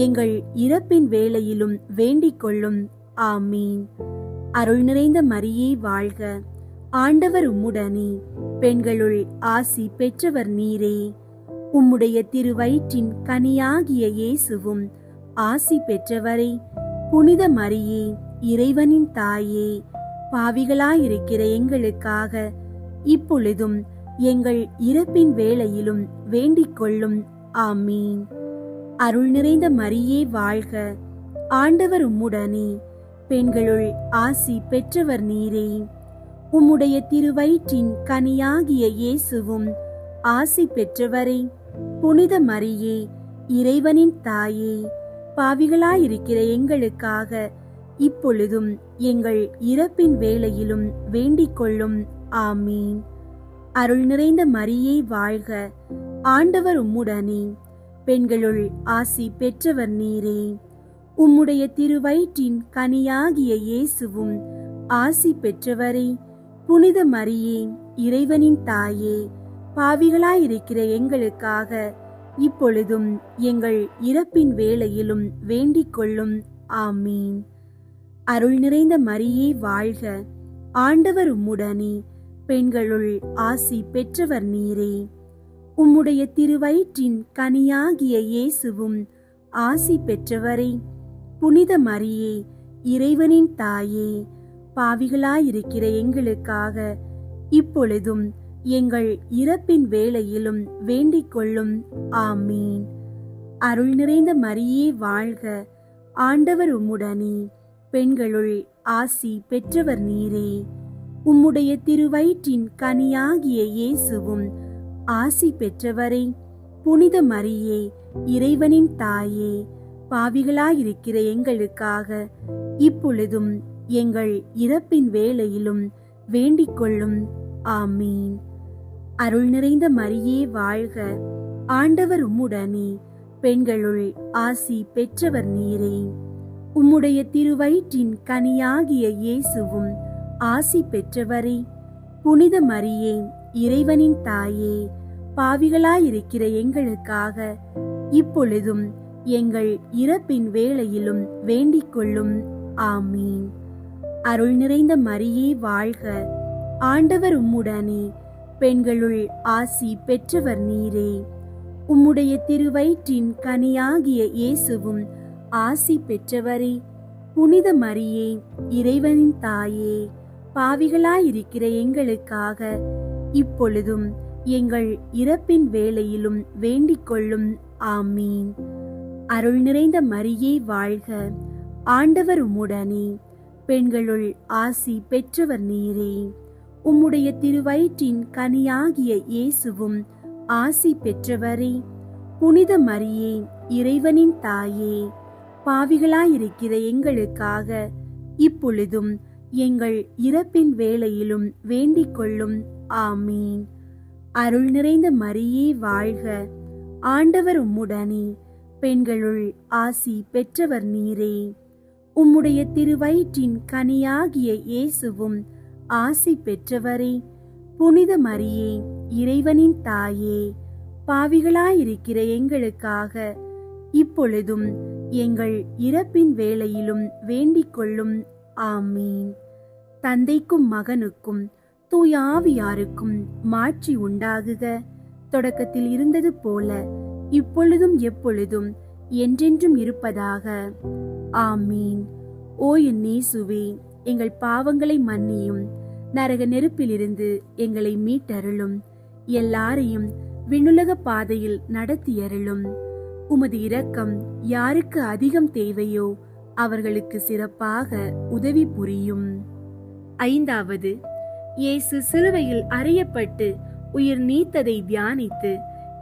எங்கள் இறப்பின் வேளையிலும் வேண்டிக் கொள்ளும். ஆமீன். அருள் நிறைந்த மரியே வாழ்க, ஆண்டவர் உம்முடனே, பெண்களுள் ஆசி பெற்றவர் நீரே. உம்முடைய திருவயிற்றின் கனியாகிய இயேசுவும் ஆசி பெற்றவரே. புனித மரியே, இறைவனின் தாயே, பாவிகளாயிருக்கிற எங்களுக்காக இப்பொழுதும் எங்கள் இறப்பின் வேளையிலும் வேண்டிக் கொள்ளும். ஆமீன். அருள் நிறைந்த மரியே வாழ்க, ஆண்டவர் உம்முடனே, பெண்களுள் ஆசி பெற்றவர் நீரே. உம்முடைய திருவயிற்றின் கனியாகிய இயேசுவும் ஆசி பெற்றவரே. புனித மரியே, இறைவனின் தாயே, பாவிகளாயிருக்கிற எங்களுக்காக இப்பொழுதும் எங்கள் இறப்பின் வேளையிலும் வேண்டிக் கொள்ளும். ஆமீன். அருள் நிறைந்த மரியே வாழ்க, ஆண்டவர் உம்முடனே, பெண்களுள் ஆசி பெற்றவர் நீரே. உம்முடைய திருவயிற்றின் கனியாகிய இயேசுவும் ஆசி பெற்றவரே. புனித மரியே, இறைவனின் தாயே, பாவிகளாயிருக்கிற எங்களுக்காக இப்பொழுதும் எங்கள் இறப்பின் வேளையிலும் வேண்டிக் கொள்ளும். ஆமீன். அருள் நிறைந்த மரியே வாழ்க, ஆண்டவர் உம்முடனே, பெண்களுள் ஆசி பெற்றவர் நீரே. உம்முடைய திருவயிற்றின் கனியாகிய இயேசுவும் ஆசி பெற்றவரே. புனித மரியே, இறைவனின் தாயே, பாவிகளாயிருக்கிற எங்களுக்காக இப்பொழுதும் எங்கள் இறப்பின் வேளையிலும் வேண்டிக் கொள்ளும். ஆமீன். அருள் நிறைந்த மரியே வாழ்க, ஆண்டவர் உம்முடனே, பெண்களுள் ஆசி பெற்றவர் நீரே. உம்முடைய திருவயிற்றின் கனியாகிய இயேசுவும் ஆசி பெற்றவரே. புனித மரியே, இறைவனின் தாயே, பாவிகளாயிருக்கிற எங்களுக்காக இப்பொழுதும் எங்கள் இறப்பின் வேளையிலும் வேண்டிக் கொள்ளும். ஆமீன். அருள் நிறைந்த மரியே வாழ்க, ஆண்டவர் உம்முடனே, பெண்களுள் ஆசி பெற்றவர் நீரே. உம்முடைய திருவயிற்றின் கனியாகிய இயேசுவும் ஆசி பெற்றவரே. புனித மரியே, இறைவனின் தாயே, பாவிகளாயிருக்கிற எங்களுக்காக இப்பொழுதும் எங்கள் இறப்பின் வேளையிலும் வேண்டிக் கொள்ளும். ஆமீன். அருள் நிறைந்த மரியே வாழ்க, ஆண்டவர் உம்முடனே, பெண்களுள் ஆசி பெற்றவர் நீரே. உம்முடைய திருவயிற்றின் கனியாகிய இயேசுவும் ஆசி பெற்றவரே. புனித மரியே, இறைவனின் தாயே, பாவிகளாயிருக்கிற எங்களுக்காக இப்பொழுதும் எங்கள் இறப்பின் வேளையிலும் வேண்டிக் கொள்ளும். ஆமீன். அருள் நிறைந்த மரியே வாழ்க, ஆண்டவர் உம்முடனே, பெண்களுள் ஆசி பெற்றவர் நீரே. உம்முடைய திருவயிற்றின் கனியாகிய இயேசுவும் ஆசி பெற்றவரே. புனித மரியே, இறைவனின் தாயே, பாவிகளாயிருக்கிற எங்களுக்காக இப்பொழுதும் எங்கள் இறப்பின் வேளையிலும் வேண்டிக் கொள்ளும். ஆமீன். அருள் நிறைந்த மரியே வாழ்க, ஆண்டவர் உம்முடனே, பெண்களுள் ஆசி பெற்றவர் நீரே. உம்முடைய திருவயிற்றின் கனியாகிய இயேசுவும் ஆசி பெற்றவரே. புனித மரியே, இறைவனின் தாயே, பாவிகளாயிருக்கிற எங்களுக்காக இப்பொழுதும் எங்கள் இறப்பின் வேளையிலும் வேண்டிக் கொள்ளும். ஆமீன். தந்தைக்கும் மகனுக்கும் தூய ஆவியாருக்கும் மாட்சி உண்டாகுக. தொடக்கத்தில் இருந்தது போல இப்பொழுதும் எப்பொழுதும் என்றென்றும் இருப்பதாக. ஆமீன். ஓ என் இயேசுவே, எங்கள் பாவங்களை மன்னியும், நரக நெருப்பிலிருந்து எங்களை மீட்டருளும், எல்லாரையும் விண்ணுலக பாதையில் நடத்தியருளும். உமது இரக்கம் யாருக்கு அதிகம் தேவையோ அவர்களுக்கு சிறப்பாக உதவி புரியும். ஐந்தாவது, இயேசு சிலுவையில் அறையப்பட்டு உயிர் நீத்ததை தியானித்து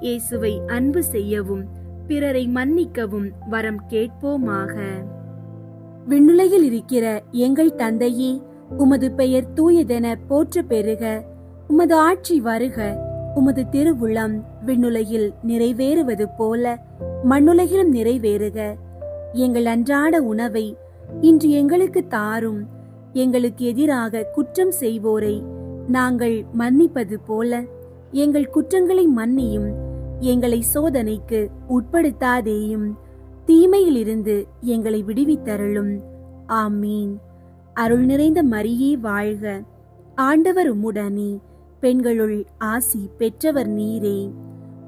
இயேசுவை அன்பு செய்யவும் பிறரை மன்னிக்கவும் வரம் கேட்போமாக. விண்ணுலகில் இருக்கிற எங்கள் தந்தையே, உமது பெயர் தூயதென போற்ற பெறுக. உமது ஆட்சி வருக. உமது திருவுளம் விண்ணுலகில் நிறைவேறுவது போல மண்ணுலகிலும் நிறைவேறுக. எங்கள் அன்றாட உணவை இன்று எங்களுக்கு தாரும். எங்களுக்கு எதிராக குற்றம் செய்வோரை நாங்கள் மன்னிப்பது போல எங்கள் குற்றங்களை மன்னியும். எங்களை சோதனைக்கு உட்படுத்தாதேயும், தீமையிலிருந்து எங்களை விடுவித்தருளும். ஆமீன். அருள் நிறைந்த மரியே வாழ்க, ஆண்டவர் உம்முடனே, பெண்களுள் ஆசி பெற்றவர் நீரே.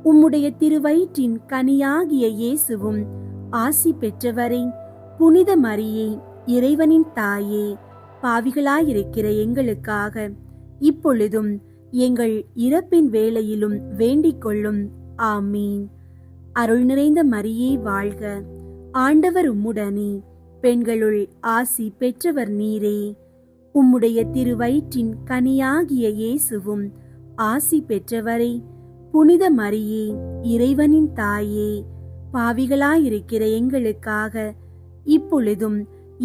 உம்முடைய திருவயிற்றின் கனியாகிய இயேசுவும் ஆசி பெற்றவரே. புனித மரியே, இறைவனின் தாயே, பாவிகளாயிருக்கிற எங்களுக்காக இப்பொழுதும் எங்கள் இறப்பின் வேளையிலும் வேண்டிக் கொள்ளும். ஆமீன். அருள் நிறைந்த மரியே வாழ்க, ஆண்டவர் உம்முடனே, பெண்களுள் ஆசி பெற்றவர் நீரே. உம்முடைய திருவயிற்றின் கனியாகிய இயேசுவும் ஆசி பெற்றவரே. புனித மரியே, இறைவனின் தாயே, பாவிகளாயிருக்கிற எங்களுக்காக இப்பொழுதும்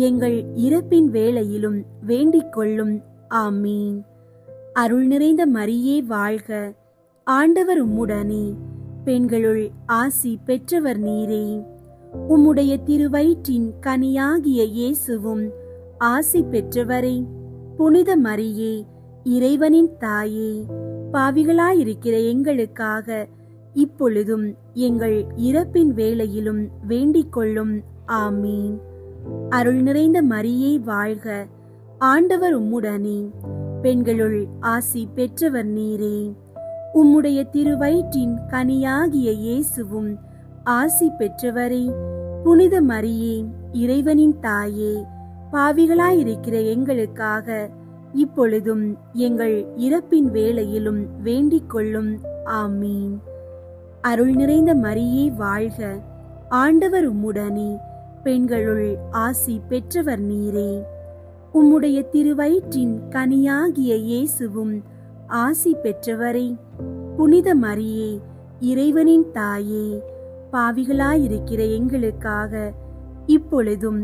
எங்கள் இறப்பின் வேளையிலும் வேண்டிக் கொள்ளும். ஆமீன். அருள் நிறைந்த மரியே வாழ்க, ஆண்டவர் உம்முடனே, பெண்களுள் ஆசி பெற்றவர் நீரே. உம்முடைய திருவயிற்றின் கனியாகிய இயேசுவும் ஆசி பெற்றவரே. புனித மரியே, இறைவனின் தாயே, பாவிகளாயிருக்கிற எங்களுக்காக இப்பொழுதும் எங்கள் இறப்பின் வேளையிலும் வேண்டிக் கொள்ளும். ஆமீன். அருள் நிறைந்த மரியே வாழ்க, ஆண்டவர் உம்முடனே, பெண்களுள் ஆசி பெற்றவர் நீரே. உம்முடைய திருவயிற்றின் கனியாகிய இயேசுவும் ஆசி பெற்றவரே. புனித மரியே, இறைவனின் தாயே, பாவிகளாயிருக்கிற எங்களுக்காக இப்பொழுதும் எங்கள் இறப்பின் வேளையிலும் வேண்டிக் கொள்ளும். ஆமீன். அருள் நிறைந்த மரியே வாழ்க, ஆண்டவர் உம்முடனே, பெண்களுள் ஆசி பெற்றவர் நீரே. உம்முடைய திருவயிற்றின் கனியாகிய இயேசுவும் ஆசி பெற்றவரே. புனித மரியே, இறைவனின் தாயே, பாவிகளாயிருக்கிற எங்களுக்காக இப்பொழுதும்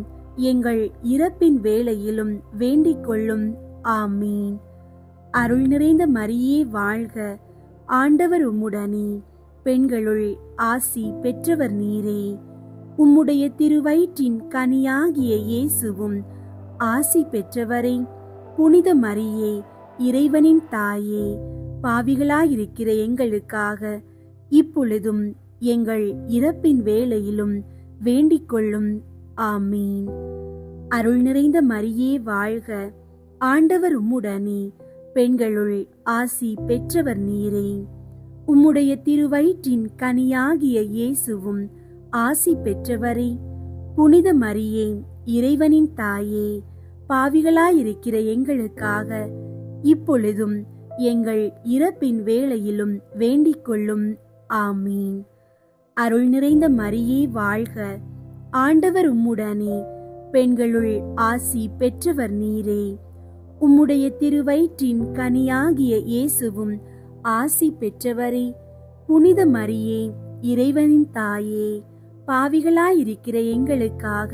எங்கள் இறப்பின் வேளையிலும் வேண்டிக் கொள்ளும். ஆமீன். அருள் நிறைந்த மரியே வாழ்க, ஆண்டவர் உம்முடனே, பெண்களுள் ஆசி பெற்றவர் நீரே. உம்முடைய திருவயிற்றின் கனியாகிய இயேசுவும் ஆசி பெற்றவரே. புனித மரியே, இறைவனின் தாயே, பாவிகளாயிருக்கிற எங்களுக்காக இப்பொழுதும் எங்கள் இறப்பின் வேளையிலும் வேண்டிக் கொள்ளும். ஆமீன். அருள் நிறைந்த மரியே வாழ்க, ஆண்டவர் உம்முடனே, பெண்களுள் ஆசி பெற்றவர் நீரே. உம்முடைய திருவயிற்றின் கனியாகிய இயேசுவும் ஆசி பெற்றவரே. புனித மரியே, இறைவனின் தாயே, பாவிகளாயிருக்கிற எங்களுக்காக இப்பொழுதும் எங்கள் இறப்பின் வேளையிலும் வேண்டிக் கொள்ளும். ஆமீன். அருள் நிறைந்த மரியே வாழ்க, ஆண்டவர் உம்முடனே, பெண்களுள் ஆசி பெற்றவர் நீரே. உம்முடைய திருவயிற்றின் கனியாகிய இயேசுவும் ஆசி பெற்றவரே. புனித மரியே, இறைவனின் தாயே, பாவிகளாயிருக்கிற எங்களுக்காக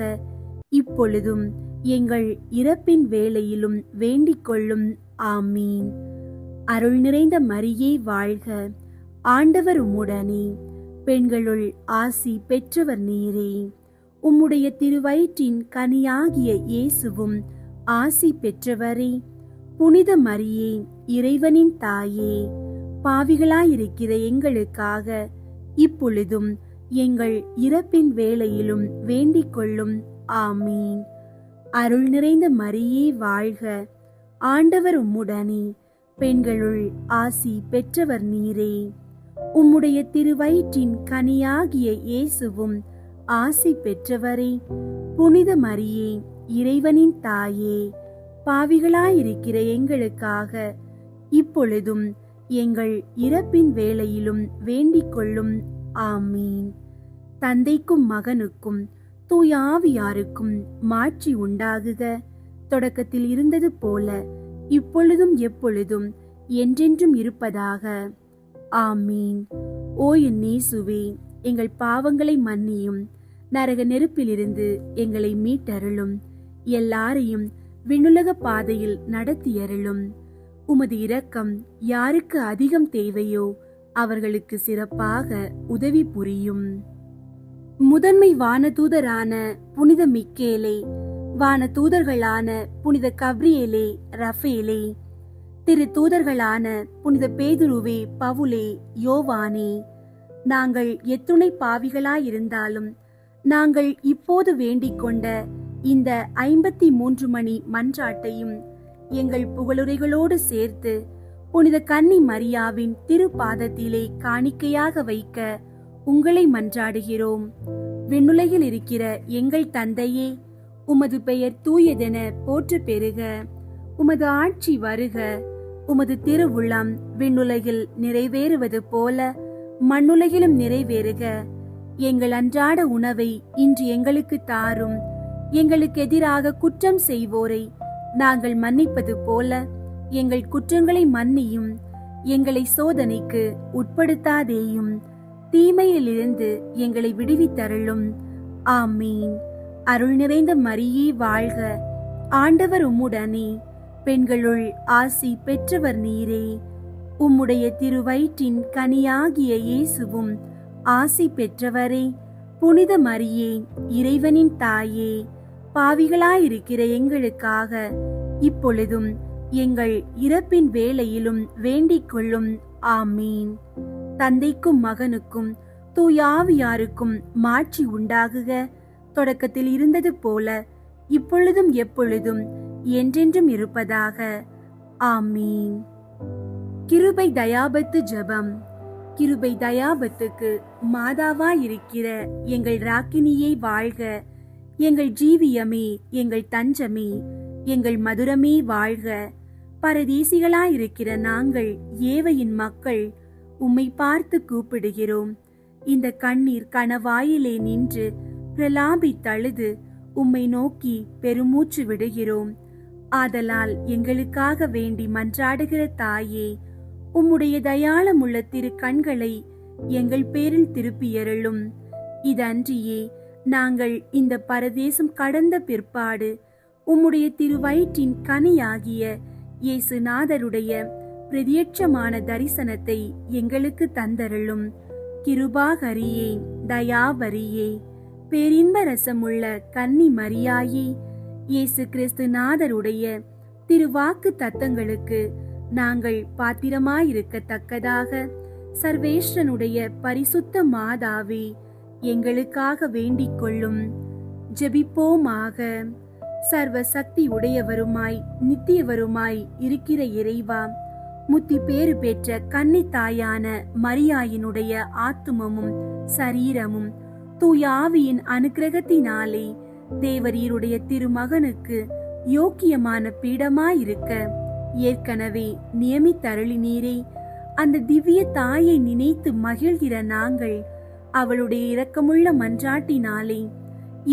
இப்பொழுதும் எங்கள் இறப்பின் வேளையிலும் வேண்டிக் கொள்ளும். ஆமீன். அருள் நிறைந்த மரியே வாழ்க, ஆண்டவர் உம்முடனே, பெண்களுள் ஆசி பெற்றவர் நீரே. உம்முடைய திருவயிற்றின் கனியாகிய இயேசுவும் ஆசி பெற்றவரே. புனித மரியே, இறைவனின் தாயே, பாவிகளாயிருக்கிற எங்களுக்காக இப்பொழுதும் எங்கள் இறப்பின் வேளையிலும் வேண்டிக் கொள்ளும். ஆமீன். அருள் நிறைந்த மரியே வாழ்க, ஆண்டவர் உம்முடனே, பெண்களுள் ஆசி பெற்றவர் நீரே. உம்முடைய திருவயிற்றின் கனியாகிய இயேசுவும் ஆசி பெற்றவரே. புனித மரியே, இறைவனின் தாயே, பாவிகளாயிருக்கிற எங்களுக்காக இப்பொழுதும் எங்கள் இறப்பின் வேளையிலும் வேண்டிக் கொள்ளும். ஆமீன். தந்தைக்கும் மகனுக்கும் தூய ஆவியாருக்கும் மாட்சி உண்டாகுக. தொடக்கத்தில் இருந்தது போல இப்பொழுதும் எப்பொழுதும் என்றென்றும் இருப்பதாக. ஆமீன். ஓ என் இயேசுவே, எங்கள் பாவங்களை மன்னியும், நரக நெருப்பிலிருந்து எங்களை மீட்டருளும், எல்லாரையும் விண்ணுலக பாதையில் நடத்தியருளும். உமது இரக்கம் யாருக்கு அதிகம் தேவையோ அவர்களுக்கு சிறப்பாக உதவி புரியும். முதன்மை வானதூதரான புனித மிக்கேலே, வானதூதர்களான புனித கப்ரியேலே, ரஃபேலே, திரு தூதர்களான புனித பேதுருவே, பவுலே, யோவானே, நாங்கள் எத்துணை பாவிகளாயிருந்தாலும் நாங்கள் இப்போது வேண்டிக் கொண்ட இந்த 53 மணி மன்றாட்டையும் எங்கள் புகழுரைகளோடு சேர்த்து புனித கன்னி மரியாவின் திருப்பாதத்திலே காணிக்கையாக வைக்க உங்களை மன்றாடுகிறோம். விண்ணுலகில் இருக்கிற எங்கள் தந்தையே, உமது பெயர் தூயதென போற்று பெறுக. உமது ஆட்சி வருக. உமது திருவுள்ளம் விண்ணுலகில் நிறைவேறுவது போல மண்ணுலகிலும் நிறைவேறுக. எங்கள் அன்றாட உணவை இன்று எங்களுக்கு தாரும். எங்களுக்கு எதிராக குற்றம் செய்வோரை நாங்கள் மன்னிப்பது போல எங்கள் குற்றங்களை மன்னியும். எங்களை சோதனைக்கு உட்படுத்தாதேயும், தீமையிலிருந்து எங்களை விடுவித்தருளும். ஆமீன். அருள் நிறைந்த மரியே வாழ்க, ஆண்டவர் உம்முடனே, பெண்களுள் ஆசி பெற்றவர் நீரே. உம்முடைய திருவயிற்றின் கனியாகிய இயேசுவும் ஆசி பெற்றவரே. புனித மரியே, இறைவனின் தாயே, பாவிகளாயிருக்கிற எங்களுக்காக இப்பொழுதும் எங்கள் இறப்பின் வேளையிலும் வேண்டிக் கொள்ளும். ஆமீன். தந்தைக்கும் மகனுக்கும் தூய ஆவியாருக்கும் மாட்சி உண்டாகுக. தொடக்கத்தில் இருந்தது போல இப்பொழுதும் எப்பொழுதும் என்றென்றும் இருப்பதாக. ஆமீன். கிருபை தயாபத்து ஜெபம். கிருபை தயாபத்துக்கு மாதாவாயிருக்கிற எங்கள் ராக்கினியை வாழ்க. எங்கள் ஜீவியமே, எங்கள் தஞ்சமே, எங்கள் மதுரமே வாழ்க. பரதேசிகளாயிருக்கிற நாங்கள் ஏவையின் மக்கள் உம்மை பார்த்து கூப்பிடுகிறோம். இந்த கண்ணீர் கணவாயிலே நின்று பிரலாபி தழுது உம்மை நோக்கி பெருமூச்சு விடுகிறோம். ஆதலால் எங்களுக்காக வேண்டி மன்றாடுகிற தாயே, உம்முடைய தயாளமுள்ள திரு கண்களை எங்கள் பேரில் திருப்பியருளும். இதன்றியே நாங்கள் இந்த பரதேசம் கடந்த பிற்பாடு உம்முடைய திருவயிற்றின் கனியாகிய இயேசுநாதருடைய பிரத்யட்சமான தரிசனத்தை எங்களுக்கு தந்தருளும். கிருபாகரியே, தயாவரியே, பேரின்ப ரசமுள்ள கன்னி மரியாயே, இயேசு கிறிஸ்து நாதருடைய திருவாக்கு தத்தங்களுக்கு நாங்கள் பாத்திரமாயிருக்கத்தக்கதாக சர்வேஸ்வரனுடைய பரிசுத்த மாதாவே, எங்களுக்காக வேண்டிக் கொள்ளும். ஜெபிப்போமாக. சர்வ சக்தி உடையவருமாய் நித்தியவருமாய் இருக்கிற இறைவா, முத்தி பேறு பெற்ற கன்னி தாயான மரியாயினுடைய ஆத்துமமும் சரீரமும் தூய ஆவியின் அனுக்கிரகத்தினாலே தேவரீருடைய திருமகனுக்கு யோக்கியமான பீடமாயிருக்க ஏற்கனவே நியமித்தருளினீரே. அந்த திவ்ய தாயை நினைத்து மகிழ்கிற நாங்கள் அவளுடைய இரக்கமுள்ள மன்றாட்டினாலே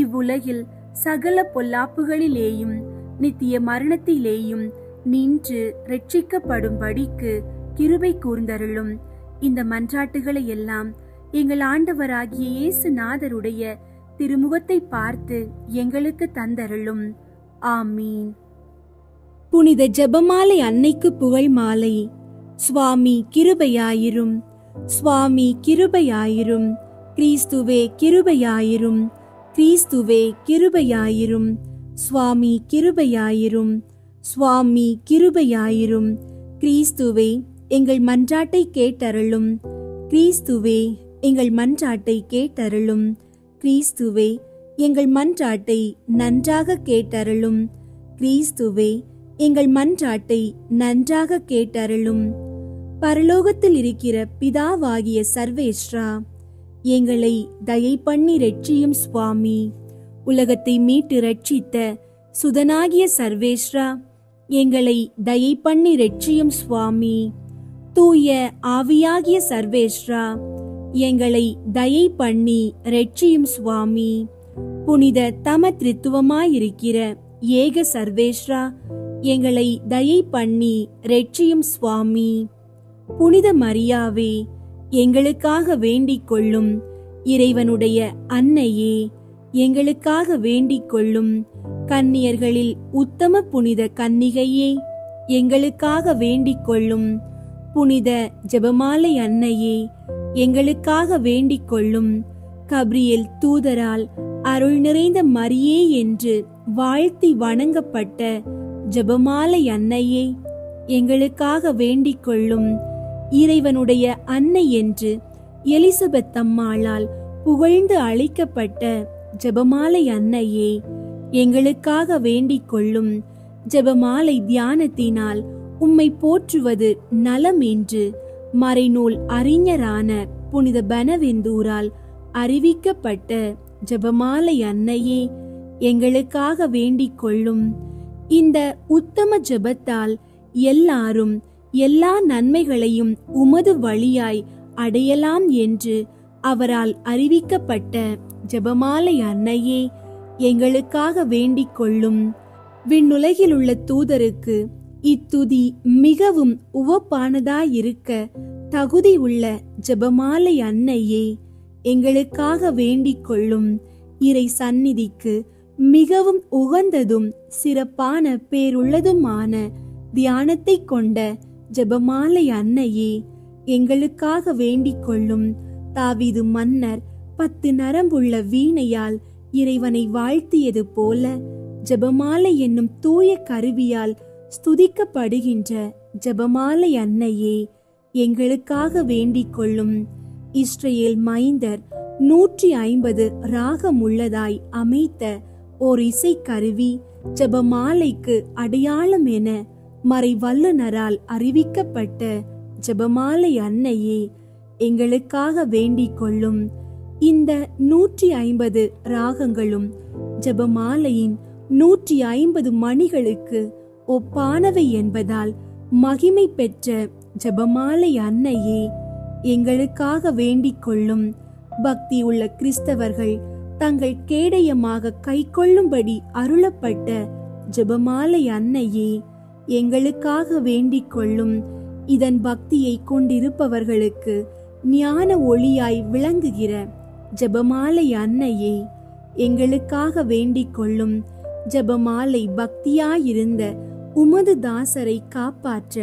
இவ்வுலகில் சகல பொல்லாப்புகளிலேயும் நித்திய மரணத்திலேயும் நின்று ரட்சிக்கப்படும்படிக்கு கிருபை கூர்ந்தருளும். இந்த மன்றாட்டுகளை எல்லாம் எங்கள் ஆண்டவராகிய இயேசு நாதருடைய திருமுகத்தை பார்த்து எங்களுக்கு தந்தருளும். ஆமீன். புனித ஜெபமாலை அன்னைக்கு புகழ் மாலை. சுவாமி கிருபையாயிரும், சுவாமி கிருபையாயிரும், கிறிஸ்துவே கிருபையாயிரும், கிறிஸ்துவே கிருபையாயிரும், சுவாமி கிருபையாயிரும், சுவாமி கிருபையாயிரும். கிறிஸ்துவே எங்கள் மன்றாட்டை கேட்டருளும், கிறிஸ்துவே எங்கள் மன்றாட்டை கேட்டருளும், கிறிஸ்துவே எங்கள் மன்றாட்டை நன்றாக கேட்டருளும், கிறிஸ்துவே எங்கள் மன்றாட்டை நன்றாக கேட்டருளும். பரலோகத்தில் இருக்கிற பிதாவாகிய சர்வேஸ்வரா, எங்களை தயை பண்ணி ரட்சியும் சுவாமி. உலகத்தை மீட்டு ரட்சித்த சுதனாகிய சர்வேஸ்வரா, எங்களை தயை பண்ணி ரட்சியும் சுவாமி. தூய ஆவியாகிய சர்வேஸ்வரா, எங்களை தயை பண்ணி ரட்சியும் சுவாமி. புனித தம திரித்துவமாயிருக்கிற ஏக சர்வேஸ்வரா, எங்களை தயை பண்ணி ரட்சியும் சுவாமி. புனித மரியாவே, எங்களுக்காக வேண்டிக் கொள்ளும். இறைவனுடைய அன்னையே, எங்களுக்காக வேண்டிக் கொள்ளும். கன்னியர்களில் உத்தம புனித கன்னிகையே, எங்களுக்காக வேண்டிக் கொள்ளும். புனித ஜெபமாலை அன்னையே, எங்களுக்காக வேண்டிக் கொள்ளும். கப்ரியேல் தூதரால் அருள் நிறைந்த மரியே என்று வாழ்த்தி வணங்கப்பட்ட ஜெபமாலை அன்னையே, எங்களுக்காக வேண்டிக் கொள்ளும். இறைவனுடைய அன்னை என்று எலிசபெத் அம்மாளால் புகழ்ந்து அழைக்கப்பட்ட ஜெபமாலை அன்னையே, எங்களுக்காக வேண்டிக் கொள்ளும். ஜெபமாலை தியானத்தினால் உம்மை போற்றுவது நலம் என்று மறைநூல் அறிஞரான புனித பனவெந்தூரால் அறிவிக்கப்பட்ட ஜெபமாலை அன்னையே, எங்களுக்காக வேண்டிக் கொள்ளும். இந்த உத்தம ஜெபத்தால் எல்லாரும் எல்லா நன்மைகளையும் உமது வழியாய் அடையலாம் என்று அவரால் அறிவிக்கப்பட்ட ஜெபமாலை அன்னையே, எங்களுக்காக வேண்டிக் கொள்ளும். விண்ணுலகில் உள்ள தூதருக்கு இத்துதி மிகவும் உவப்பானதாயிருக்க தகுதி உள்ள ஜெபமாலை அன்னையே, எங்களுக்காக வேண்டிக் கொள்ளும். இறை சந்நிதிக்கு மிகவும் உகந்ததும் சிறப்பான பேருள்ளதுமான தியானத்தை கொண்ட ஜெபமாலை அன்னையே, எங்களுக்காக வேண்டிக் கொள்ளும். தாவீது மன்னர் 10 நரம்புள்ள வீணையால் இறைவனை வாழ்த்தியது போல ஜெபமாலை என்னும் தூய கருவியால் ஸ்துதிக்கப்படுகின்ற ஜெபமாலை அன்னையே, எங்களுக்காக வேண்டிக் கொள்ளும். இஸ்ரேல் மைந்தர் 150 ராகம் உள்ளதாய் அமைத்த ஓர் இசைக்கருவி ஜெபமாலைக்கு அடையாளம் என மறை வல்லுனரால் அறிவிக்கப்பட்ட ஜெபமாலை அன்னையே, எங்களுக்காக வேண்டிக் கொள்ளும். இந்த 150 ராகங்களும் ஜெபமாலையின் 150 மணிகளுக்கு ஒப்பானவை என்பதால் மகிமை பெற்ற ஜெபமாலை அன்னையே, எங்களுக்காக வேண்டிக் கொள்ளும். பக்தி உள்ள கிறிஸ்தவர்கள் தங்கள் கேடயமாக கைக்கொள்ளும்படி அருளப்பட்ட ஜெபமாலை அன்னையே, எங்களுக்காக வேண்டிக் கொள்ளும். இதன் பக்தியை கொண்டிருப்பவர்களுக்கு ஞான ஒளியாய் விளங்குகிற ஜெபமாலை அன்னையே, எங்களுக்காக வேண்டிக் கொள்ளும். ஜெபமாலை பக்தியாயிருந்த உமது தாசரை காப்பாற்ற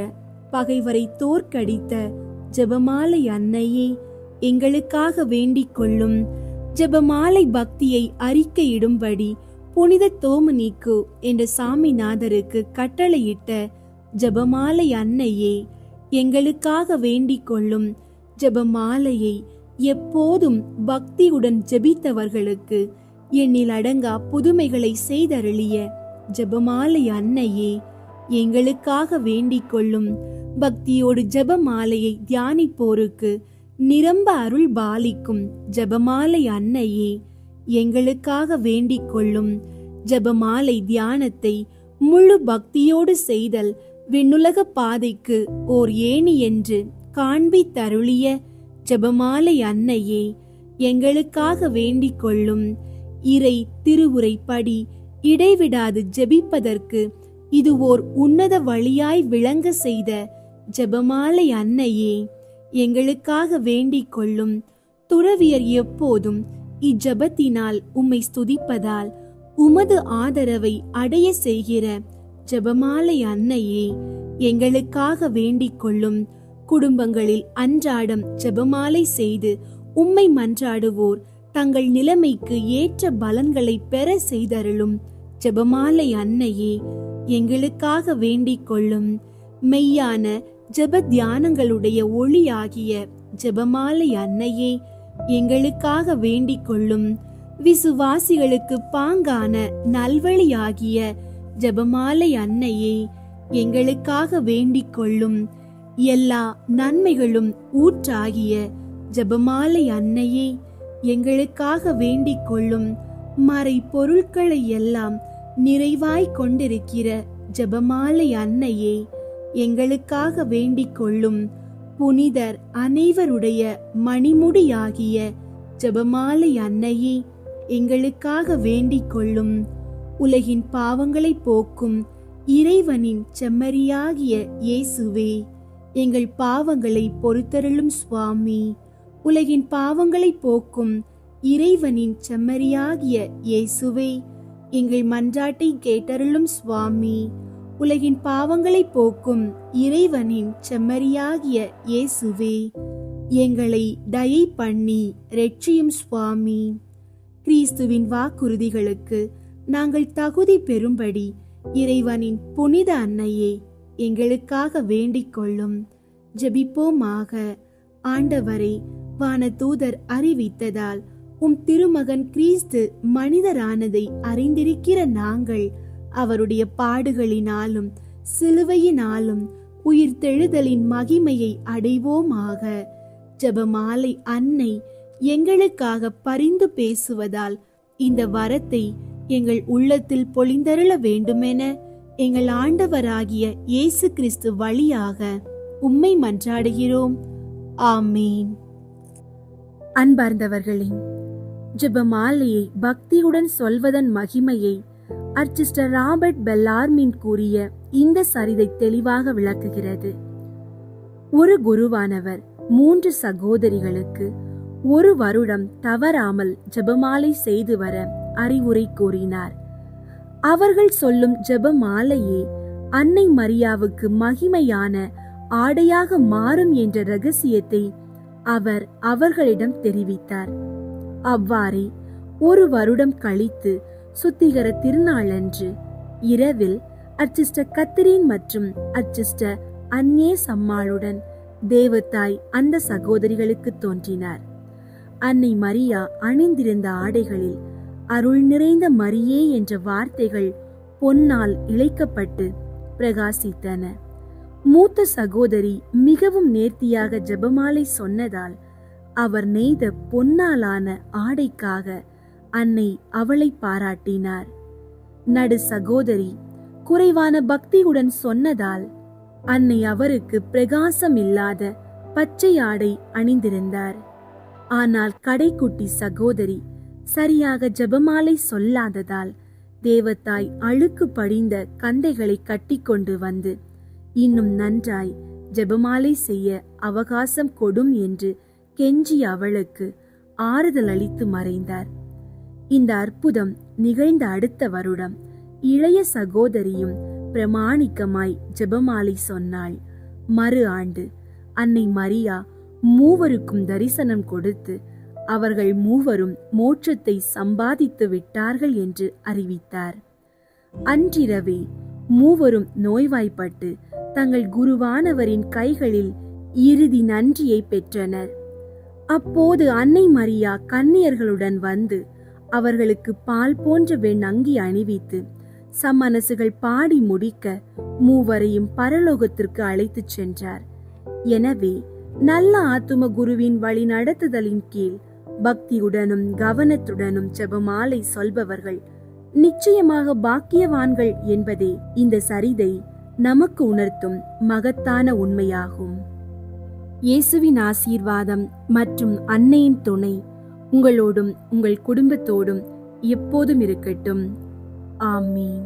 பகைவரை தோற்கடித்த ஜெபமாலை அன்னையே, எங்களுக்காக வேண்டிக் கொள்ளும். ஜெபமாலை பக்தியை அறிக்கையிடும்படி புனித தோமனிக்கு என்ற சாமிநாதருக்கு கட்டளையிட்ட ஜெபமாலை அன்னையே, எங்களுக்காக வேண்டிக் கொள்ளும். ஜெபமாலையை எப்போதும் பக்தியுடன் ஜெபித்தவர்களுக்கு எண்ணில் அடங்கா புதுமைகளை செய்தருளிய ஜெபமாலை அன்னையே, எங்களுக்காக வேண்டிக் கொள்ளும். பக்தியோடு ஜெபமாலையை தியானிப்போருக்கு நிரம்ப அருள் பாலிக்கும் ஜெபமாலை அன்னையே, எங்களுக்காக வேண்டிக் கொள்ளும். ஜெபமாலை தியானத்தை முழு பக்தியோடு செய்தல் விண்ணுலக பாதைக்கு ஓர் ஏணி என்று காண்பித்தருளிய ஜெபமாலை அன்னையே, எங்களுக்காக வேண்டிக் கொள்ளும். இறை திருவுரைப்படி இடைவிடாது ஜெபிப்பதற்கு இது ஓர் உன்னத வழியாய் விளங்க செய்த ஜெபமாலை அன்னையே, எங்களுக்காக வேண்டிக் கொள்ளும். துறவியர் எப்போதும் இஜெபத்தினால் உம்மை ஸ்துதிப்பதால் உமது ஆதரவை அடைய செய்கிற ஜெபமாலை அன்னையே, எங்களுக்காக வேண்டிக் கொள்ளும். குடும்பங்களில் அன்றாடம் ஜெபமாலை செய்து உம்மை மன்றாடுவோர் தங்கள் நிலைமைக்கு ஏற்ற பலன்களை பெற செய்தருளும் ஜெபமாலை அன்னையே, எங்களுக்காக வேண்டிக் கொள்ளும். மெய்யான ஜெப தியானங்களுடைய ஒளியாகிய ஜெபமாலை அன்னையே, எங்களுக்காக வேண்டிக் கொள்ளும். விசுவாசிகளுக்கு பாங்கான நல்வழியாகிய ஜெபமாலை அன்னையே, எங்களுக்காக வேண்டிக் கொள்ளும். எல்லா நன்மைகளும் ஊற்றாகிய ஜெபமாலை அன்னையே, எங்களுக்காக வேண்டிக் கொள்ளும். மறை பொருட்களை எல்லாம் நிறைவாய் கொண்டிருக்கிற ஜெபமாலை அன்னையே, எங்களுக்காக வேண்டிக் கொள்ளும். புனிதர் அனைவருடைய மணிமுடியாகிய ஜெபமாலை அன்னையே, எங்களுக்காக வேண்டிக் கொள்ளும். உலகின் பாவங்களை போக்கும் இறைவனின் செம்மறியாகிய இயேசுவே, எங்கள் பாவங்களை பொறுத்தருளும் சுவாமி. உலகின் பாவங்களை போக்கும் இறைவனின் செம்மறியாகிய இயேசுவே, எங்கள் மன்றாட்டை கேட்டருளும் சுவாமி. உலகின் பாவங்களை போக்கும் இறைவனின் செம்மறியாகிய இயேசுவே, எங்களை தயை பண்ணி இரட்சியும் சுவாமி. கிறிஸ்துவின் வாக்குறுதிகளுக்கு நாங்கள் தகுதி பெறும்படி இறைவனின் புனித அன்னையே, எங்களுக்காக வேண்டிக் கொள்ளும். ஜெபிப்போமாக. ஆண்டவரை வானதூதர் அறிவித்ததால் உம் திருமகன் கிறிஸ்து மனிதரானதை அறிந்திருக்கிற நாங்கள் அவருடைய பாடுகளினாலும் சிலுவையினாலும் உயிர்த்தெழுதலின் மகிமையை அடைவோமாக. ஜெபமாலை அன்னை எங்களுக்காக பரிந்து பேசுவதால் இந்த வரத்தை எங்கள் உள்ளத்தில் பொழிந்தருள வேண்டுமென எங்கள் ஆண்டவராகிய இயேசு கிறிஸ்து வழியாக உம்மை மன்றாடுகிறோம். ஆமீன். அன்பார்ந்தவர்களே, ஜெபமாலையை பக்தியுடன் சொல்வதன் மகிமையை அர்ச்சிஸ்டர் ராபர்ட் பெல்லார்மின் கூறிய இந்த சரிதை தெளிவாக விளக்குகிறது. ஒரு குருவானவர் 3 சகோதரிகளுக்கு 1 வருடம் தவறாமல் ஜெபமாலை செய்து வர அறிவுரை கூறினார். அவர்கள் சொல்லும் ஜெபமாலையே அன்னை மரியாவுக்கு மகிமையான ஆடையாக மாறும் என்ற ரகசியத்தை அவர் அவர்களிடம் தெரிவித்தார். அவ்வாறே 1 வருடம் கழித்து சுத்திகர திருநாளன்று இரவில் அர்ச்சிஸ்டர் கத்திரீன் மற்றும் அர்ச்சிஸ்டர் அன்னேஸ் அம்மாளுடன் தேவதாய் அந்த சகோதரிகளுக்கு தோன்றினார். அன்னை மரியா அணிந்திருந்த ஆடைகளில் அருள் நிறைந்த மரியே என்ற வார்த்தைகள் பொன்னால் இழைக்கப்பட்டு பிரகாசித்தன. மூத்த சகோதரி மிகவும் நேர்த்தியாக ஜெபமாலை சொன்னதால் அவர் நெய்த பொன்னாலான ஆடைக்காக அன்னை அவளை பாராட்டினார். நடு சகோதரி குறைவான பக்தியுடன் சொன்னதால் அன்னை அவருக்கு பிரகாசம் இல்லாத பச்சை ஆடை அணிந்திருந்தார். ஆனால் கடைக்குட்டி சகோதரி சரியாக ஜெபமாலை சொல்லாததால் தேவதாய் அழுக்கு படிந்த கந்தைகளை கட்டிக்கொண்டு வந்து இன்னும் நன்றாய் ஜெபமாலை செய்ய அவகாசம் கொடும் என்று கெஞ்சி அவளுக்கு ஆறுதல் அளித்து மறைந்தார். இந்த அற்புதம் நிகழ்ந்த அடுத்த வருடம் இளைய சகோதரியும் பிரமாணிக்கமாய் ஜெபமாலை சொன்னாள். மறு ஆண்டு அன்னை மரியா மூவருக்கும் தரிசனம் கொடுத்து அவர்கள் மூவரும் மோட்சத்தை சம்பாதித்து விட்டார்கள் என்று அறிவித்தார். அன்றிரவே மூவரும் நோய்வாய்ப்பட்டு தங்கள் குருவானவரின் கைகளில் இறுதி நன்றியை பெற்றனர். அப்போது அன்னை மரியா கன்னியர்களுடன் வந்து அவர்களுக்கு பால் போன்ற வெண் அங்கி அணிவித்து சம்மனசுகள் பாடி முடிக்க மூவரையும் பரலோகத்திற்கு அழைத்துச் சென்றார். எனவே நல்ல ஆத்தும குருவின் வழி நடத்துதலின் கீழ் பக்தியுடனும் கவனத்துடனும் ஜெபமாலை சொல்பவர்கள் நிச்சயமாக பாக்கியவான்கள் என்பதே இந்த சரிதை நமக்கு உணர்த்தும் மகத்தான உண்மையாகும். இயேசுவின் ஆசீர்வாதம் மற்றும் அன்னையின் துணை உங்களோடும் உங்கள் குடும்பத்தோடும் எப்போதும் இருக்கட்டும். ஆமீன்.